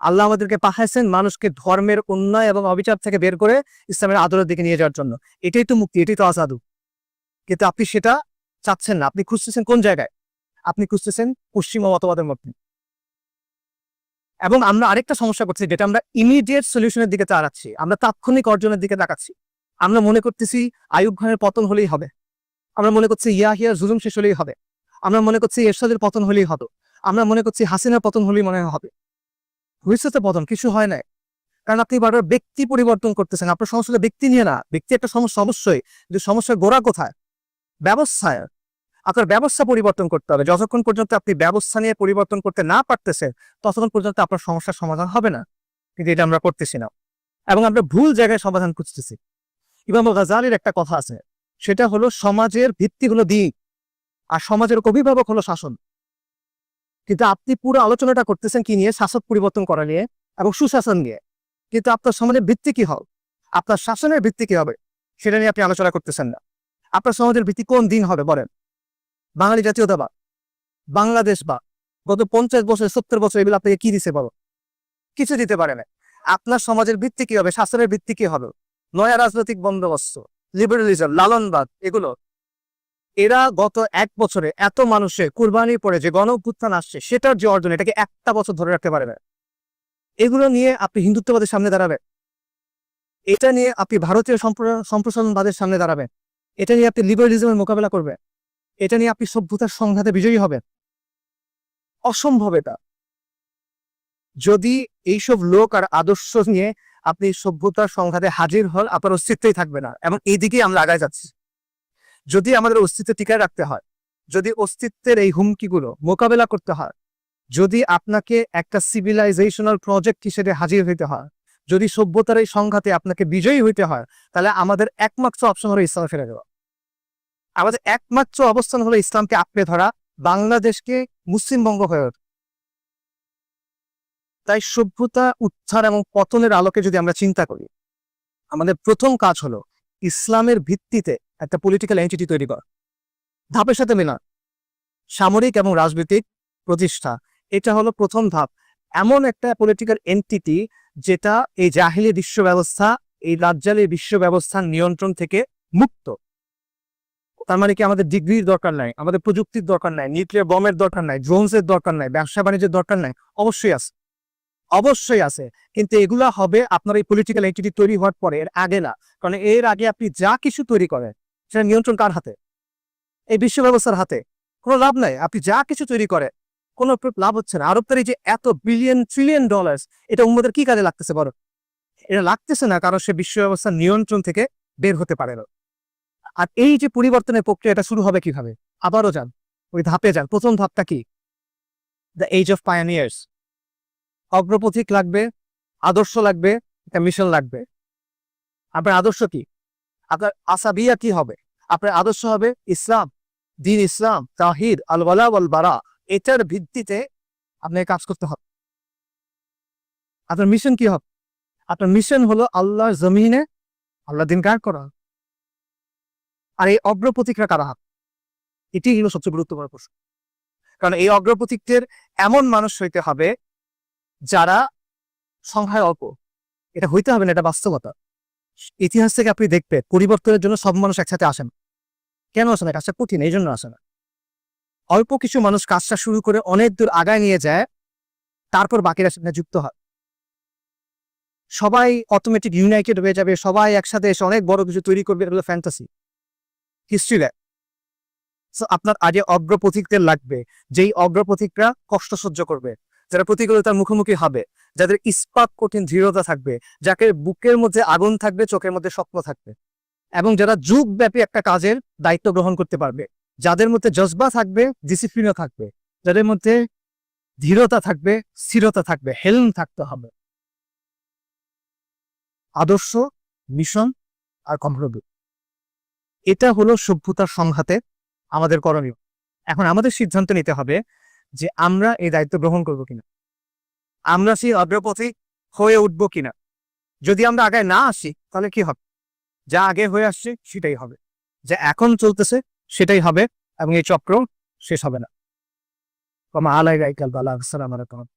আল্লাহ আমাদেরকে পাঠাইছেন মানুষকে ধর্মের অন্যায় এবং অবিচার থেকে বের করে ইসলামের আদরের দিকে নিয়ে যাওয়ার জন্য। এটাই তো মুক্তি, এটাই তো আজাদু। কিন্তু আপনি সেটা চাচ্ছেন না, আপনি খুঁজতেছেন কোন জায়গায়? আপনি খুঁজতেছেন পশ্চিমা মতবাদের মধ্যে। এবং আমরা আরেকটা সমস্যা করছি, যেটা আমরা ইমিডিয়েট সলিউশনের দিকে তাড়াচ্ছি, আমরা তাৎক্ষণিক অর্জনের দিকে তাকাচ্ছি। আমরা মনে করতেছি আইয়ুব খানের পতন হলেই হবে, আমরা মনে করছি ইয়াহিয়ার জুলুম শেষ হলেই হবে, আমরা মনে করছি এরশাদের পতন হলেই হবে, আমরা মনে করছি হাসিনার পতন হলেই মনে হবে। ভবিষ্যতে পতন কিছু হয় নাই, কারণ আপনি বারবার ব্যক্তি পরিবর্তন করতেছেন। আপনার সমস্যাটা ব্যক্তি নিয়ে না, ব্যক্তি একটা সমস্যা অবশ্যই, কিন্তু সমস্যার গোড়া কোথায়? ব্যবস্থায়। আপনার ব্যবস্থা পরিবর্তন করতে হবে। যতক্ষণ পর্যন্ত আপনি ব্যবস্থা নিয়ে পরিবর্তন করতে না পারতেছেন, ততক্ষণ পর্যন্ত আপনার সমস্যার সমাধান হবে না। কিন্তু এটা আমরা করতেছি না, এবং আমরা ভুল জায়গায় সমাধান খুঁজতেছি। ইমাম গাজ্জালীর একটা কথা আছে, সেটা হলো সমাজের ভিত্তি হলো দিন, আর সমাজের অভিভাবক হলো শাসন। কিন্তু আপনি পুরো আলোচনাটা করতেছেন কি নিয়ে? শাসক পরিবর্তন করা নিয়ে এবং সুশাসন নিয়ে। কিন্তু আপনার সমাজের ভিত্তি কি হবে, আপনার শাসনের ভিত্তি কি হবে, সেটা নিয়ে আপনি আলোচনা করতেছেন না। আপনার সমাজের ভিত্তি কোন দিন হবে বলেন? বাঙালি জাতীয়তাবাদ, বাংলাদেশ বা গত 50 বছর 70 বছর এগুলো আপনাকে কি দিছে বলো? কিছু দিতে পারে না। আপনার সমাজের ভিত্তি কি হবে, শাসনের ভিত্তি কি হবে? নয়া রাজনৈতিক বন্দোবস্ত, লিবারালিজম, লালনবাদ, এগুলো। এরা গত 1 বছরে এত মানুষের কুরবানির পরে যে গণ অভ্যুত্থান আসছে, সেটার যে অর্জন, এটাকে একটা বছর ধরে রাখতে পারে না। এগুলো নিয়ে আপনি হিন্দুত্ববাদের সামনে দাঁড়াবেন, এটা নিয়ে আপনি ভারতীয় সম্প্রসারণবাদের সামনে দাঁড়াবেন, এটা নিয়ে আপনি লিবারালিজমের মোকাবেলা করবেন, এটা নিয়ে আপনি সভ্যতার সংঘাতে বিজয়ী হবেন? অসম্ভব এটা। যদি এইসব লোক আর আদর্শ নিয়ে আপনি সভ্যতার সংঘাতে হাজির হন, আপনার অস্তিত্বই থাকবে না, এবং এইদিকেই আমরা আগায় যাচ্ছি। যদি আমাদের অস্তিত্ব টিকায় রাখতে হয়, যদি অস্তিত্বের এই হুমকিগুলো মোকাবেলা করতে হয়, যদি আপনাকে একটা সিভিলাইজেশনাল প্রজেক্ট হিসেবে হাজির হইতে হয়, যদি সভ্যতার এই সংঘাতে আপনাকে বিজয়ী হইতে হয়, তাহলে আমাদের একমাত্র অপশন হলো ইসলামে ফিরে যাওয়া। আমাদের একমাত্র অবস্থান হলো ইসলামকে আঁকড়ে ধরা, বাংলাদেশকে মুসলিমবঙ্গ হয়ে ওঠা। তাই সভ্যতা উত্থান এবং পতনের আলোকে যদি আমরা চিন্তা করি, আমাদের প্রথম কাজ হলো ইসলামের ভিত্তিতে একটা পলিটিক্যাল এন্টিটি তৈরি করা, ধাপের সাথে মেলা, সামরিক এবং রাজনৈতিক প্রতিষ্ঠা। এটা হলো প্রথম ধাপ। এমন একটা পলিটিক্যাল এন্টিটি যেটা এই জাহিলি বিশ্ব ব্যবস্থা, এই রাজ্জালি বিশ্ব ব্যবস্থার নিয়ন্ত্রণ থেকে মুক্ত। তার মানে কি আমাদের ডিগ্রির দরকার নাই, আমাদের প্রযুক্তির দরকার নাই, নিউক্লিয়ার বমের দরকার নাই, ড্রোনসের দরকার নাই, ব্যবসা বাণিজ্যের দরকার নাই? অবশ্যই আছে, অবশ্যই আছে। কিন্তু এগুলা হবে আপনার এই পলিটিক্যাল এন্টিটি তৈরি হওয়ার পরে, এর আগে না। কারণ এর আগে আপনি যা কিছু তৈরি করেন সেটা নিয়ন্ত্রণ কার হাতে? এই বিশ্ব ব্যবস্থার হাতে। কোনো লাভ নাই, আপনি যা কিছু তৈরি করেন কোনো লাভ হচ্ছে না। আরবদের এই যে এত বিলিয়ন ট্রিলিয়ন ডলার, এটা উম্মদের কি কাজে লাগতেছে বড়? এটা লাগতেছে না, কারণ সে বিশ্ব ব্যবস্থার নিয়ন্ত্রণ থেকে বের হতে পারে না। আর এই যে পরিবর্তনের প্রক্রিয়া, এটা শুরু হবে কিভাবে? আবারও যান, ওই ধাপে যান। প্রথম ধাপটা কি? The age of pioneers. অগ্রপথিক লাগবে, আদর্শ লাগবে, একটা মিশন লাগবে। আপনার আদর্শ কি? আপনার আসাবিয়া কি হবে? আপনার আদর্শ হবে ইসলাম, দ্বীন ইসলাম, তাওহীদ, আল ওয়ালা ওয়াল বারা। এটার ভিত্তিতে আপনাকে কাজ করতে হবে। আপনার মিশন কি হবে? আপনার মিশন হলো আল্লাহর জমিনে আল্লাহ দিন কায়েম করা। আর এই অগ্রপথিকরা কারা হবে? এটি হলো সবচেয়ে গুরুত্বপূর্ণ প্রশ্ন। কারণ এই অগ্রপথিকদের এমন মানুষ হইতে হবে যারা সংখ্যায় অল্প। এটা হইতে হবে না, এটা বাস্তবতা। ইতিহাস থেকে আপনি দেখবেন পরিবর্তনের জন্য সব মানুষ একসাথে আসেন। কেন আসে না? কাজটা কঠিন, এই জন্য আসে না। অল্প কিছু মানুষ কাজটা শুরু করে অনেক দূর আগায় নিয়ে যায়, তারপর বাকিরা সেখানে যুক্ত হয়। সবাই অটোমেটিক ইউনাইটেড হয়ে যাবে, সবাই একসাথে এসে অনেক বড় কিছু তৈরি করবে, এগুলো ফ্যান্টাসি, হিস্ট্রি ল্যাব। আপনার আগে অগ্রপথিকদের লাগবে, যেই অগ্রপথিকরা কষ্ট সহ্য করবে, যারা প্রতিকূলতার মুখোমুখি হবে, যাদের ইস্পাত কঠিন দৃঢ়তা থাকবে, যাকে বুকের মধ্যে আগুন থাকবে, চোখের মধ্যে স্বপ্ন থাকবে, এবং যারা যুগব্যাপী একটা কাজের দায়িত্ব গ্রহণ করতে পারবে, যাদের মধ্যে জজবা থাকবে, ডিসিপ্লিনও থাকবে, যাদের মধ্যে দৃঢ়তা থাকবে, স্থিরতা থাকবে, হেলম থাকতে হবে। আদর্শ, মিশন আর কম্প্রোমিস, এটা হলো সভ্যতার সংঘাতে আমাদের করণীয়। এখন আমাদের সিদ্ধান্ত নিতে হবে যে আমরা এই দায়িত্ব গ্রহণ করব কিনা, আমরা সেই অগ্রপথে হয়ে উঠবো কিনা। যদি আমরা আগে না আসি তাহলে কি হবে? যা আগে হয়ে আসছে সেটাই হবে, যা এখন চলতেছে সেটাই হবে, এবং এই চক্র শেষ হবে না। আসসালামু আলাইকুম।